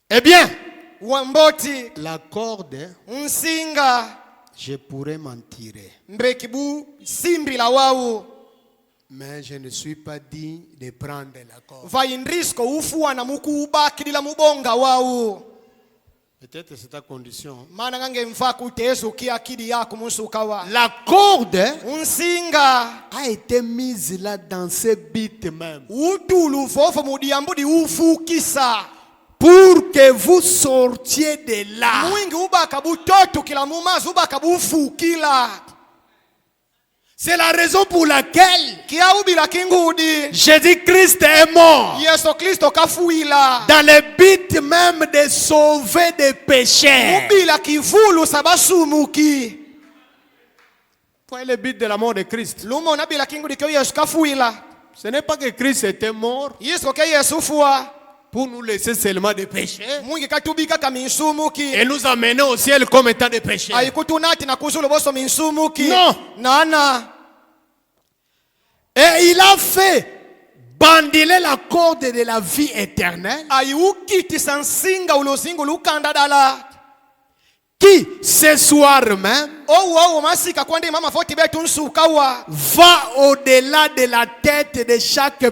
Eh bien, la corde, je pourrais m'en tirer. Mais je ne suis pas digne de prendre la corde. Peut-être c'est ta condition. La corde a été mise là dans ce but même. Pour que vous sortiez de là. C'est la raison pour laquelle Jésus-Christ est mort. Dans le but même de sauver des pécheurs. Quel est le but de la mort de Christ? Ce n'est pas que Christ était mort pour nous laisser seulement des péchés et nous amener au ciel comme étant des péchés. Non. Et il a fait bandeler la corde de la vie éternelle qui ce soir même va au-delà de la tête de chaque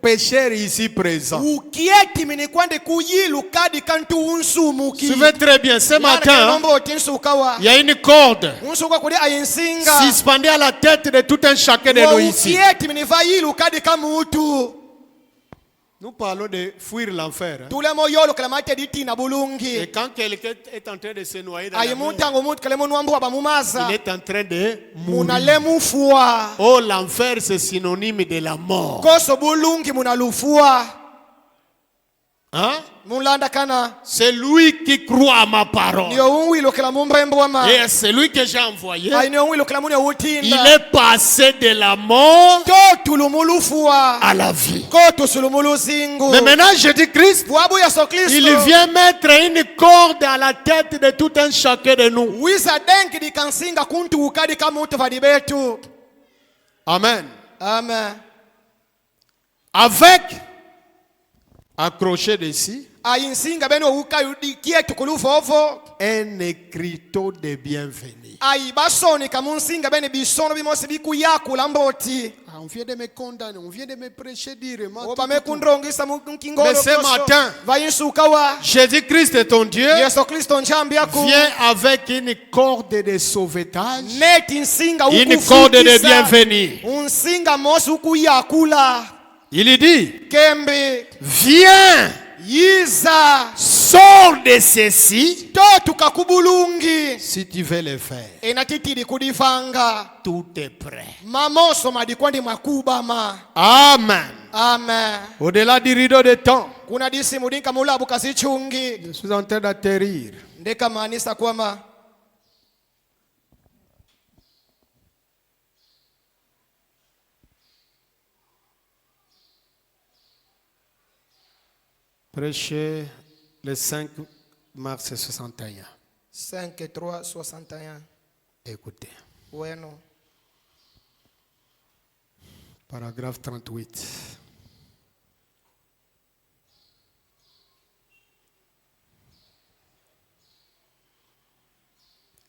pécheur ici présent. Suivez très bien, ce matin, il y a une corde suspendue à la tête de tout un chacun de nous ici. Nous parlons de fuir l'enfer. Hein? Et quand quelqu'un est en train de se noyer dans la mer, il est en train de mourir. Oh, l'enfer, c'est synonyme de la mort. Hein? C'est lui qui croit à ma parole. Et c'est lui que j'ai envoyé. Il est passé de la mort à la vie. Mais maintenant, Jésus-Christ, il vient mettre une corde à la tête de tout un chacun de nous. Amen. Amen. Avec accroché dessus un écriteau de bienvenue. On vient de me condamner, on vient de me prêcher durement. Mais ce matin, Jésus-Christ, ton Dieu, vient avec une corde de sauvetage, une corde de bienvenue. Il dit, viens, sors de ceci, si tu veux le faire. Tout est prêt. Amen. Amen. Au-delà du rideau de temps, je suis en train d'atterrir. Prêché le 5 mars 61. 5-3-61. Écoutez. Bueno. Paragraphe 38.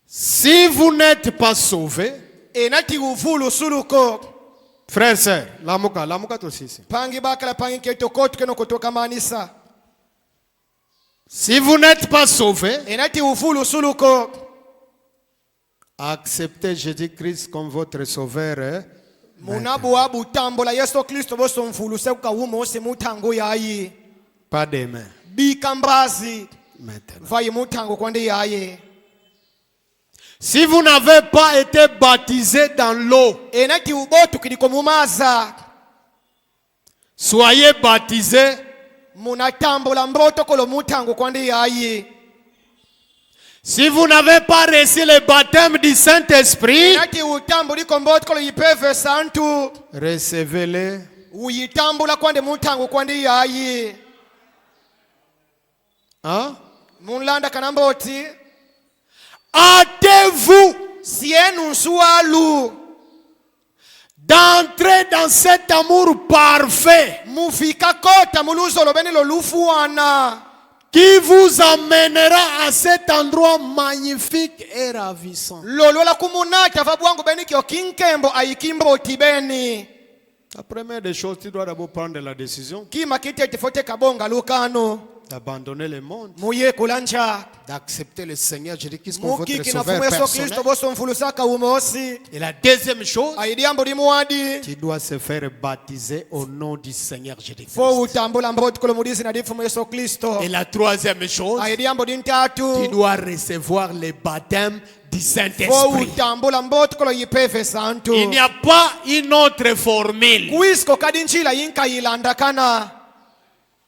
Si vous n'êtes pas sauvés, frères et sœurs, lamuka tosisi. Si vous n'êtes pas sauvés, acceptez Jésus-Christ comme votre sauveur. Pas demain. Maintenant. Si vous n'avez pas été baptisé dans l'eau, soyez baptisés. Si vous n'avez pas reçu le baptême du Saint-Esprit, recevez-le. Hein? Hâtez-vous d'entrer dans cet amour parfait qui vous amènera à cet endroit magnifique et ravissant. La première des choses, tu dois d'abord prendre la décision d'abandonner le monde, d'accepter le Seigneur Jésus-Christ comme votre sauveur personnel. Et la deuxième chose, tu dois se faire baptiser au nom du Seigneur Jésus-Christ. Et la troisième chose, tu dois recevoir le baptême du Saint-Esprit. Il n'y a pas une autre formule.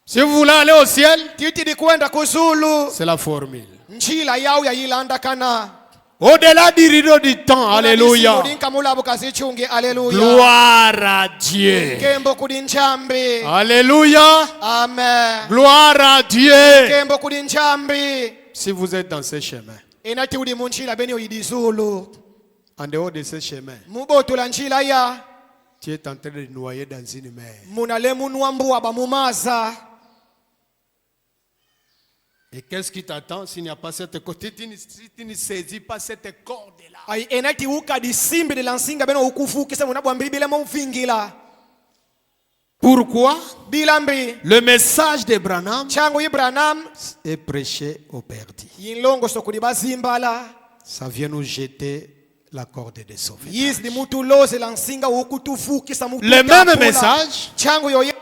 Si vous voulez aller au ciel, c'est la formule. Au-delà du rideau du temps, alléluia. Gloire à Dieu. Alléluia. Amen. Gloire à Dieu. Si vous êtes dans ce chemin, en dehors de ce chemin, tu es en train de noyer dans une mer. Et qu'est-ce qui t'attend s'il n'y a pas cette côté? Si tu ne saisis pas cette corde-là. Ai enati uka di simbi de lansinga beno ukufukisa munabwambiri bila mufingila. Pourquoi? Bilambi. Le message de Branham Chango Branham est prêché au perdu. yinlongo sokuli bazimbala. Ça vient nous jeter la corde de sauvetage. Yis di mutu loze lansinga ukutufukisa mutu. Le même message. Chango yoyebu.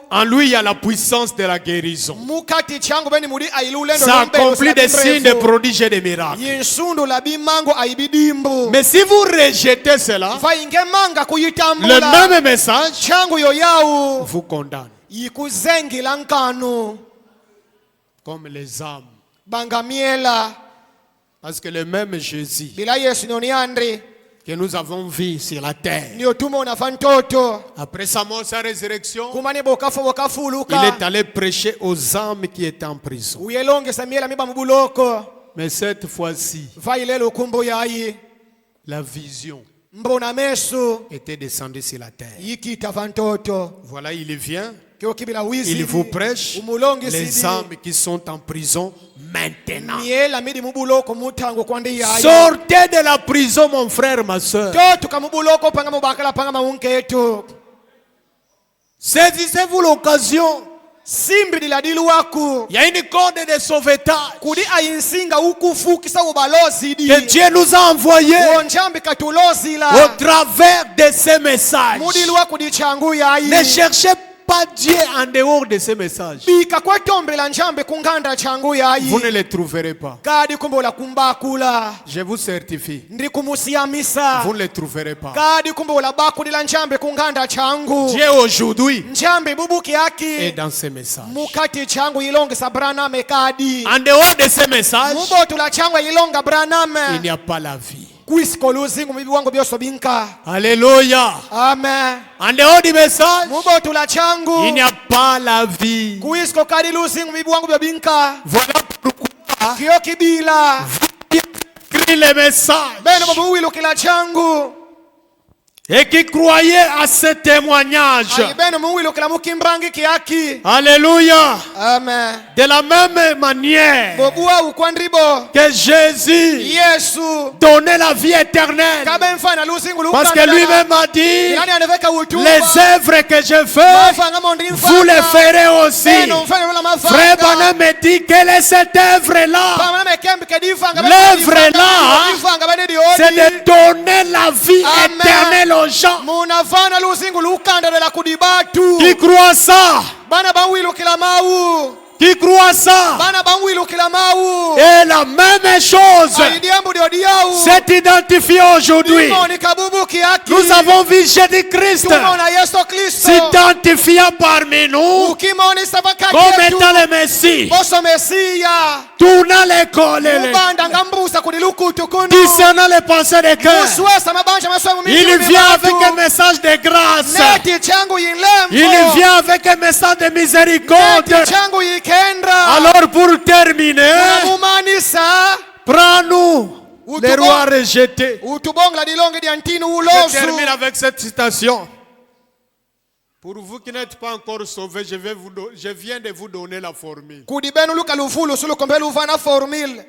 En lui, il y a la puissance de la guérison. Mukati chango beni muri ailulendo. Ça accomplit des signes, des prodiges et des miracles. Yinsundu la bimango aibidimbo. Mais si vous rejetez cela, Vaingemanga kuyitambula. le même message Chango yoyau vous condamne. yikuzengi lankano. Comme les âmes. Bangamiela. Parce que le même Jésus Bila Yesu nyoniandri. que nous avons vu sur la terre, Ndio tumeona fantoto. après sa mort, sa résurrection, Kumane bokafo il bokafuluka. est allé prêcher aux âmes qui étaient en prison. Uyelongesa miela miba mubuloko. Mais cette fois-ci, Vailelo kumbo yayi. la vision Mbona mesu. était descendue sur la terre. Yikita fantoto. Voilà, il vient, Kyo kibila wizi. il vous prêche Umulongi les sidi. âmes qui sont en prison maintenant. Miela midi mubuloko mutango kwandi yayi. Sortez de la prison, mon frère, ma soeur. Toto kamubuloko panga mubakala panga maunketu. Saisissez-vous l'occasion. Simbi diladilu waku. Il y a une corde de sauvetage Kudi ayinsinga ukufukisa ubalozi di. que Dieu nous a envoyé Onjambi katulozi la. au travers de ces messages. Mudilu waku di changu yayi. Ne cherchez pas Dieu en dehors de ces messages. Bika kwetombela njambe kunganda changu yayi. Vous ne les trouverez pas. Kadi kumbola kumbakula. Je vous certifie. Ndi kumusiamisa. Vous ne les trouverez pas. Kadi kumbola bakudila njambe kunganda changu. Dieu aujourd'hui Njambe bubuki est yaki. dans ces messages. Mukati changu ilongesa Branham kadi. En dehors de ces messages, Mubotula changu ilonga Branham. il n'y a pas la vie. Kwisiko luzingu mibi wangu byoso binka. Alléluia. Amen. En dehors du message, Mubotula changu. il n'y a pas la vie. Kwisiko kadi luzingu mibi wangu byo binka. Voilà pourquoi Kyo kibila. écrit les messages Beno babuwilu kila changu. et qui croyait à ce témoignage. Ayi beno muwilu kila mukimbangi kiaki. Alléluia. Amen. De la même manière Bobua ukwandribo. que Jésus Yesu. donnait la vie éternelle. Kabe mfana luzingu Parce que lui-même a dit, Ilani aneveka utumwa. les œuvres que je fais, Mafanga mondi mfanga. vous les ferez aussi. Beno mfana wala mafanga. Frère Branham me dit, quelle est cette œuvre-là? Pamana mekembe kedifanga. L'œuvre là, Difanga bane di c'est odi. de donner la vie Amen. éternelle aux gens Munafana luzingu lukanda de la kudibatu. qui croient ça, Bana bawilu kila mau. qui croient ça. Bana bawilu kila mau. Et la même chose Aidiambu di odiau. s'est identifiée aujourd'hui. Imoni kabubu kiaki. Nous avons vu Jésus-Christ Tumona Yesu Kristo. s'identifiant parmi nous Ukimoni sabakati comme yetu. étant le Messie. Boso Mesia. Tournant les Ubanda ngambusa kudilukutu kunu. discernant les pensées des cœurs. Muswesa mabanja maswa mumiti. Il vient avec un message de grâce. Neti changu yinlembo. Il vient avec un message de miséricorde. Neti changu yikendra. Alors pour terminer, Mumanisa. prends-nous les rois rejetés. Utubongla dilonge di antinu Je termine ulosu. avec cette citation. Pour vous qui n'êtes pas encore sauvés, je viens de vous donner la formule. Kudibenu luka lufulu sulu kombelu uvana formule.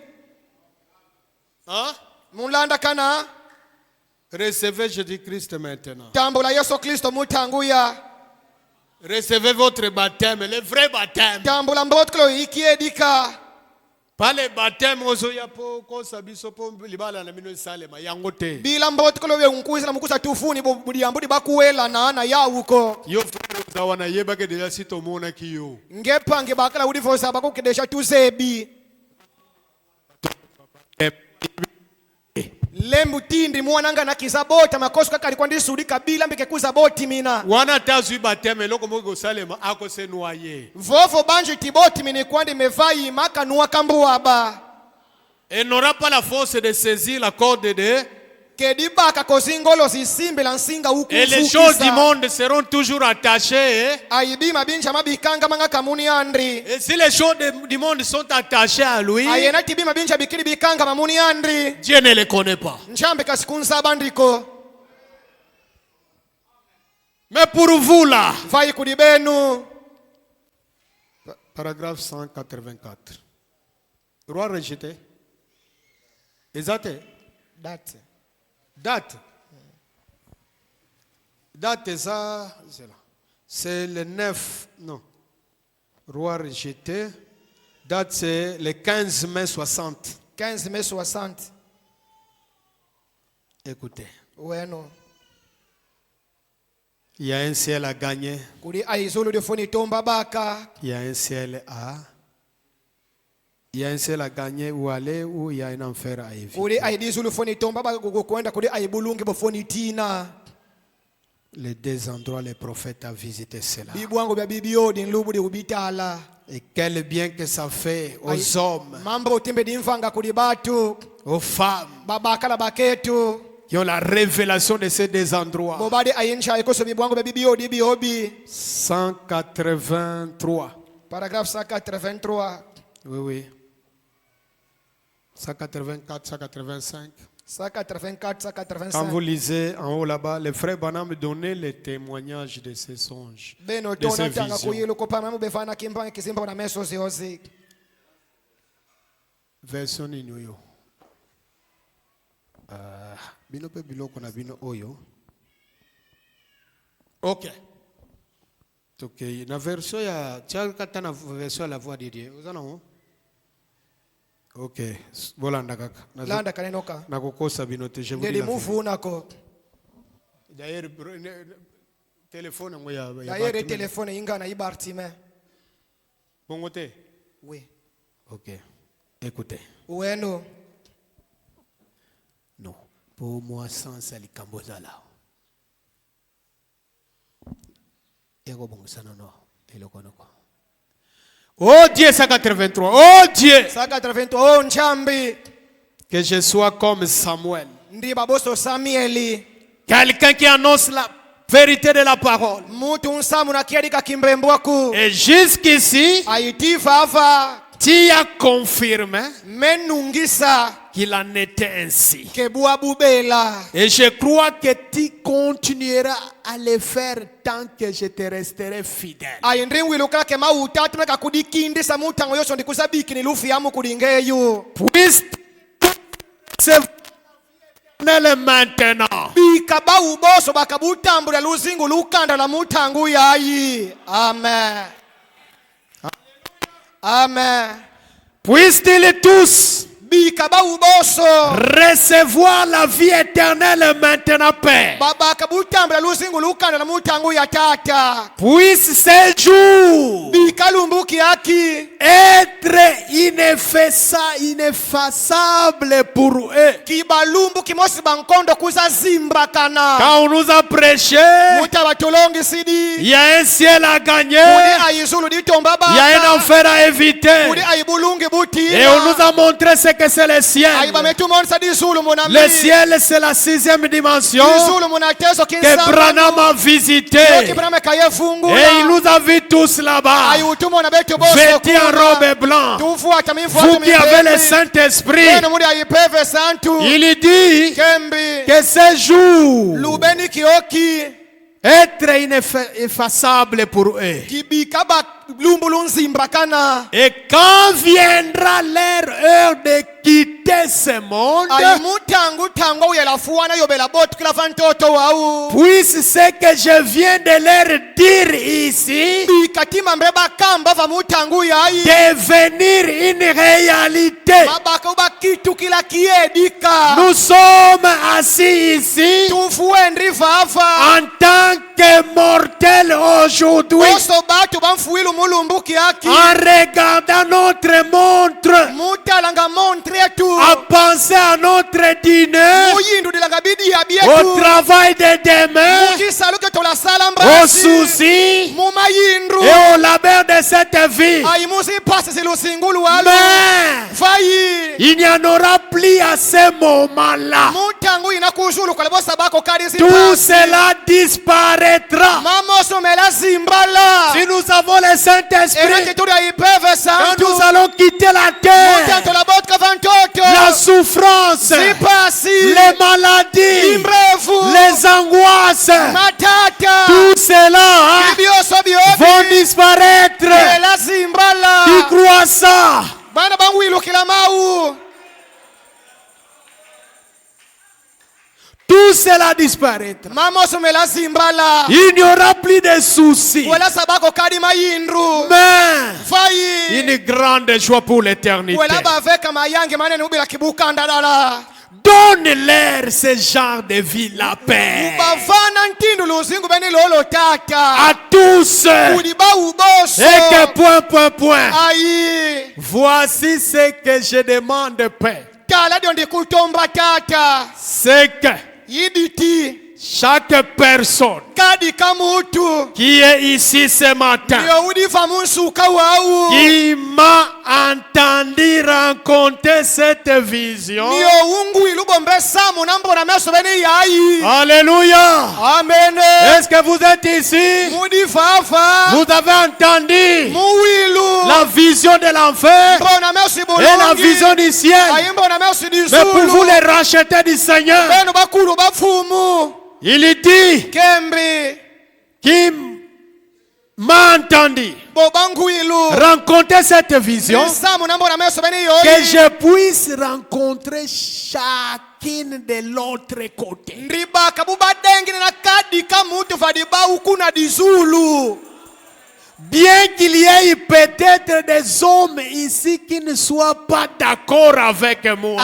Hein? Mulanda kana. Recevez Jésus-Christ maintenant. Tambo la Yesu Kristo mutanguya. Recevez votre baptême, le vrai baptême. Tambo la mbotlo ikiedika. Pas le baptême ozoyapo kosabiso po libala na mino salema yangote. Bila mbotlo we unkuisa na mukusa tufuni budiambudi bakuwela na yawuko. Yo frère uzawana yeba ke deja sito mona kiyo. Ngepange bakala udivosa bakukidesha tuzebi. Lembu tindi mwananga na kizabota makoso kaka alikuwa ndisudi kabila mbike kuzaboti mina. Wana tazu baptême loko mogo salema ako se noyer. Vofo banji tiboti mini kwandi mevai maka nuwa kambuaba. Et n'aura pas la force de saisir la corde de. Kedibaka kozingolo zisimbe la nsinga huku. Et les choses du monde seront toujours attachées. Aibi mabinja mabikanga manga kamuni andri. Et si les choses du monde sont attachées à lui, Ayena tibi mabinja bikiri bikanga mamuni andri. Dieu ne les connaît pas. Njambe kasikunza bandiko. Mais pour vous là, Vai kudibenu. paragraphe 184. Roi rejeté. Exact. Date. Date. Date, ça, c'est là. C'est le 9. Non. Roi rejeté. Date, c'est le 15 mai 60. 15 mai 60. Écoutez. Ouais, non. Il y a un ciel à gagner. Kuri aizulu de foni tomba baka. Il y a un ciel à. Il y a un ciel à gagner où aller, ou il y a un enfer à éviter. Kuri aidizulu foni tomba baka kukwenda kuri aibulungi bofoni tina. Les deux endroits, les prophètes ont visité cela. Bibwango bya bibiodi nlubu de ubitala. Et quel bien que ça fait aux hommes, Mambo timbe dimfanga kuri batu. aux femmes, Babaka la baketu. qui ont la révélation de ces deux endroits. Bobade ayinsha ikoso bibwango bya bibiodi biobi. 183. Paragraphe 183. Oui, oui. 184, 185. 184, 185. Quand vous lisez en haut là-bas, le frère Branham donnait les témoignages de ces songes, Beno de ces tona tanga visions. kuyilo kopama mubefana kimba kizimba na meso ziozi. Version inuyo. Bino pe biloko na bino oyo. Ok. Ok. Na version ya tiaka na version ya la voix de Dieu. Vous en avez? Ok. Bolanda kaka. Landa kanenoka. Na kukosa bino te je vous dis Ndeli la vérité. mufu nako. D'ailleurs téléphone ngo ya D'ailleurs Bartimée. téléphone inga na ibartime. Bongo te. Oui. Ok. Écoutez. Ueno. Non. Pour moi, sans ça, les Cambodala. Oh Dieu, 183. Oh Dieu. 183 oh nchambi. Que je sois comme Samuel. Ndi baboso Samueli. Quelqu'un qui annonce la vérité de la parole. Mutu nsamu na kiadika kimbembwaku. Et jusqu'ici, Aiti fafa. tu as confirmé Menungisa. qu'il en était ainsi. Kebua bubela. Et je crois que tu continueras à le faire tant que je te resterai fidèle. Ayindri wiluka ke mautatu meka kudikindi sa mutango yoso ndikusabiki ni lufi yamu kudingeyu. Puisse se maintenant. Bikaba uboso bakabutambula luzingu lukanda la mutangu yayi. Amen. Amen. Puissent-ils tous Bikaba uboso. recevoir la vie éternelle maintenant, Père. Baba kabutambula luzingu lukanda la mutangu ya tata. Puisse ces jours Bikalumbuki aki. être ineffaçable pour eux. Kibalumbu kimosi bankondo kuzazimba kana. Quand on nous a prêché, Muta batolongi il sidi. y a un ciel à gagner, Kudi ayizulu ditomba il y a un baka. enfer à éviter. Kudi ayibulungi buti. Et on nous a montré ce que c'est le ciel. Aiba metumonsa dizulu monami. Le ciel, c'est la 6e dimension Dizulu monateso que kinsa. Branham a visité. Kibrame kaye fungula. Et il nous a vus tous là-bas, Ayutumo na betu boso. vêtus en robe blanche. Tufuata mifuata Vous qui avez le Saint-Esprit, Wenu muri ayipeve santu. il dit Kembi. que ces jours Lubeni kioki. être ineffaçable pour eux. Kibikaba lumbulu nzimba kana. Et quand viendra leur heure de quitter ce monde, Ayimutangu tango uyelafuana yobela botu kila fantoto wau. puisse ce que je viens de leur dire ici Bikatima mbeba kamba va mutangu yayi. devenir une réalité. Babaka uba kitu kila kiedika. Nous sommes assis ici Tufuendri fafa. en tant que mortels aujourd'hui, Oso batu bamfuilu mulumbuki aki. en regardant notre montre, Mutalanga montre tu. à penser à notre dîner, Muyindu dilanga bidi ya au bietu. travail de demain, Mukisaluke tola salamba. aux soucis Mumayindru. et au labeur de cette vie. Ayimusi pasi silusingulu walu. Mais Fayi. il n'y en aura plus à ce moment-là. Mutangu inakuzulu kwa lebosa bako kadisi. Tout cela disparaîtra. Mamoso mela zimbala. Si nous avons le Saint-Esprit, Erete turi ayipeve quand santu. nous allons quitter la terre, Mutanto la botka fantoto. la souffrance, Sipasi. les maladies, Imrevu. les angoisses, Matata. tout cela Ibioso biobi. vont disparaître. Mela zimbala. Qui croit ça? Bana bangwilukila mau. Tout cela disparaîtra. Il n'y aura plus de soucis. Mais une grande joie pour l'éternité. Donne-leur ce genre de vie, la paix. À tous. Et que point. Voici ce que je demande, Père. C'est que chaque personne qui est ici ce matin, qui m'a entendu raconter cette vision, alléluia, amen. Est-ce que vous êtes ici? Vous avez entendu la vision de l'enfer et la vision du ciel, mais pour vous les racheter du Seigneur, il dit qui m'a entendu rencontrer cette vision, que je puisse rencontrer chacune de l'autre côté. Bien qu'il y ait peut-être des hommes ici qui ne soient pas d'accord avec moi.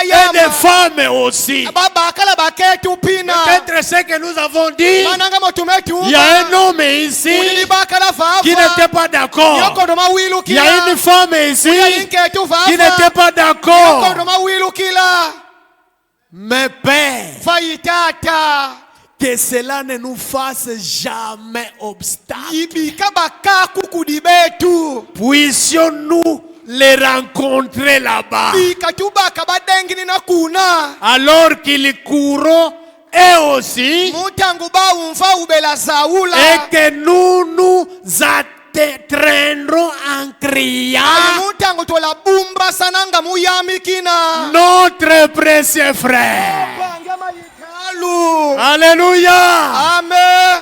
Et des femmes aussi. Peut-être ce que nous avons dit, il y a un homme ici qui n'était pas d'accord. Il y a une femme ici qui n'était pas d'accord. Mais Père, que cela ne nous fasse jamais obstacle. Puissions-nous les rencontrer là-bas. Alors qu'ils courront eux aussi. Et que nous nous traînerons en criant notre précieux frère. Alléluia. Amen.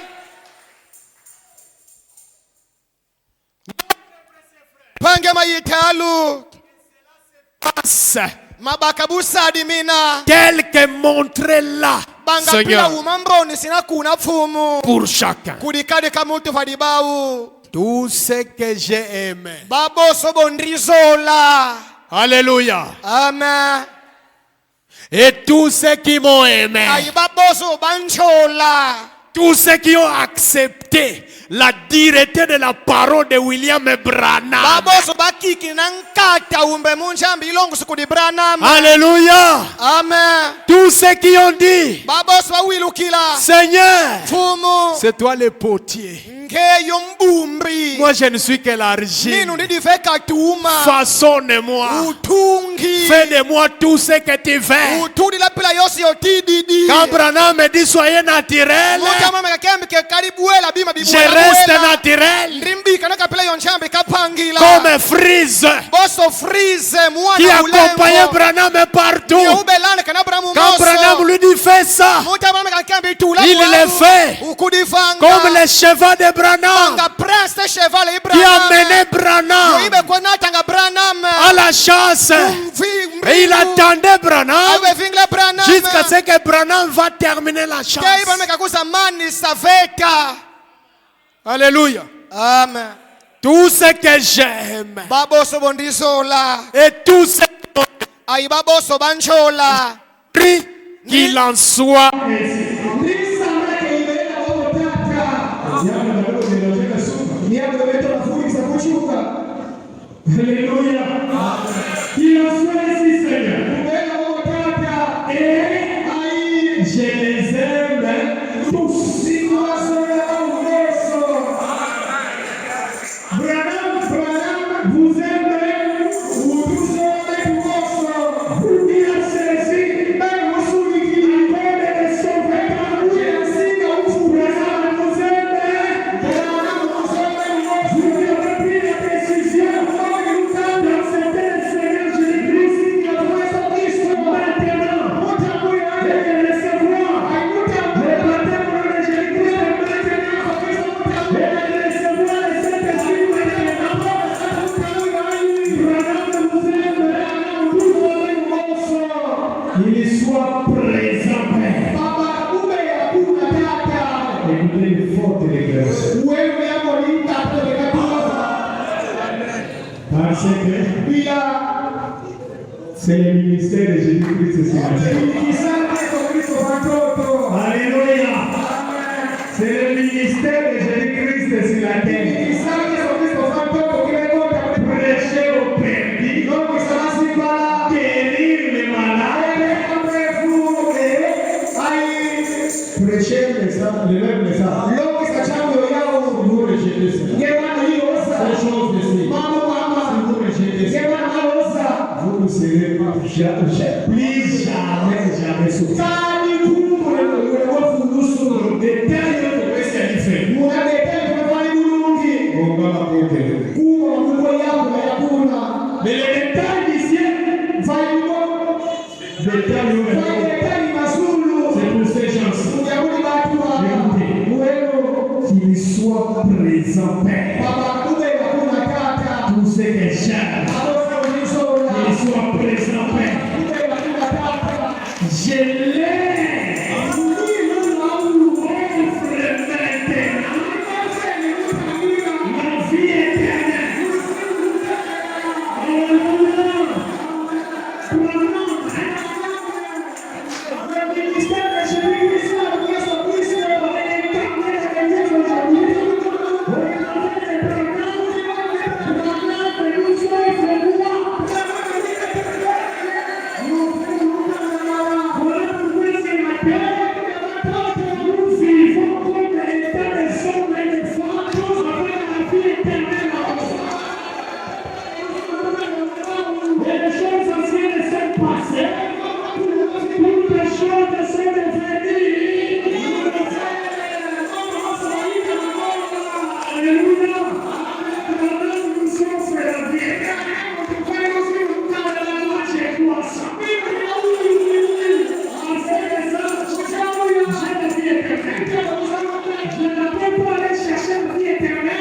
Tel que montré là, Seigneur, pour chacun. Tout ce que j'ai aimé. Alléluia. Amen. Et tous ceux qui m'ont aimé, tous ceux qui ont accepté la dureté de la parole de William Branham. Alléluia. Amen. Tous ceux qui ont dit, Seigneur, c'est toi le potier. Moi je ne suis que l'argile. Façonne-moi. Fais de moi tout ce que tu veux. Quand Branham me dit soyez naturel, je reste naturel. Comme Frise qui accompagnait Branham partout. Quand Branham lui dit fais ça, il le fait. Comme le cheval de Branham qui a mené Branham à la chasse. Et il attendait Branham jusqu'à ce que Branham va terminer la chasse. Alléluia. Amen. Tout ce que j'aime et tout ce qu'il en soit. Alléluia. Qu'il en soit ainsi, Seigneur. Et je les aime tous. Branham, vous aimez, vous tous avec vous. Vous qui êtes saisi, même vous souris qui l'appellent et les sauvés par vous. Ainsi que vous, Branham, vous aimez. Branham, vous aimez, vous avez pris la décision. D'accepter le Seigneur Jésus-Christ qui a fait son Christ maintenant. Et de recevoir le baptême de Jésus-Christ maintenant. Et de recevoir le Saint-Esprit. Parce que c'est le ministère de Jésus-Christ sur la terre. Alléluia. C'est le ministère de Jésus-Christ sur la terre. Prêcher aux perdus. Guérir les malades. Prêcher le même message. Vous rejetez cela. Ces choses de ci. Si vous rejetez cela, vous ne serez plus jamais sauvés. Mais les détails d'ici, c'est pour ces gens. Qu'il soit présent, Père. Pour ces que j'aime. Qu'il soit présent, Père. Je l'aime. Offre maintenant ma vie éternelle.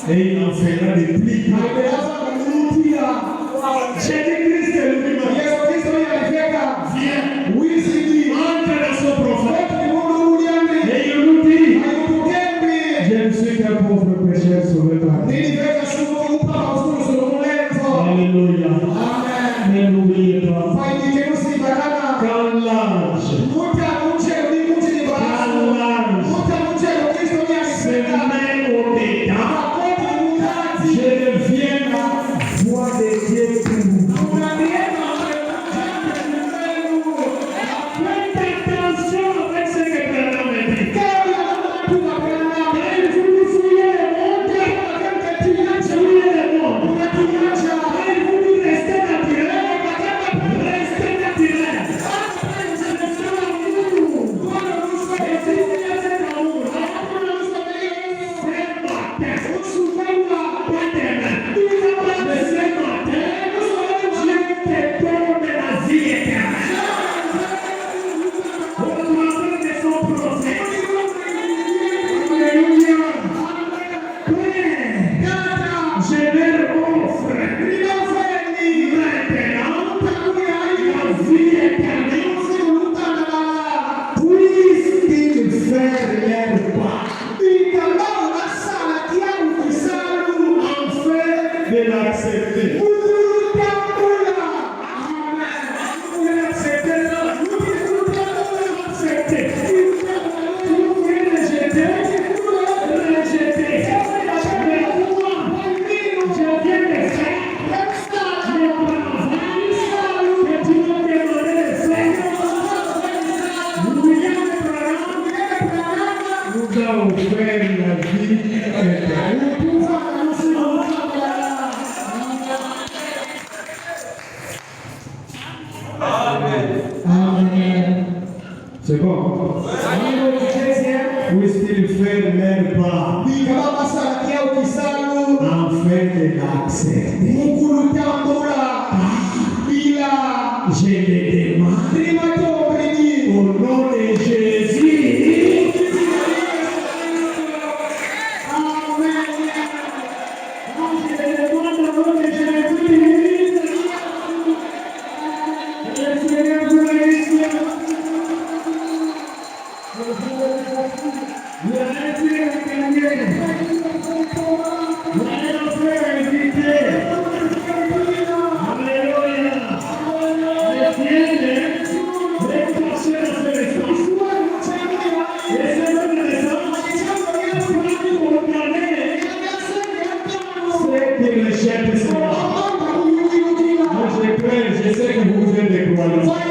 Et il enseignera des plis. Jésus-Christ est le vivant. Viens. Entre dans son prophète. Et il nous dit, je ne suis qu'un pauvre pécheur sauvé par Dieu. Alléluia. Ne l'oubliez pas. Quand l'ange se met au dedans, je deviens la voix de Dieu pour vous. Faites attention avec ce que Branham me dit. Quand il vous fouillez le monde, fouillez le monde. Quand il vous dit Amen. C'est bon. Oui, s'il fait même pas. Enfin de l'accepter. Je le demande. Au nom de Jésus. Amen. Je le demande au nom de Jésus. Le Seigneur vous bénisse. Je sais que vous êtes des croyants.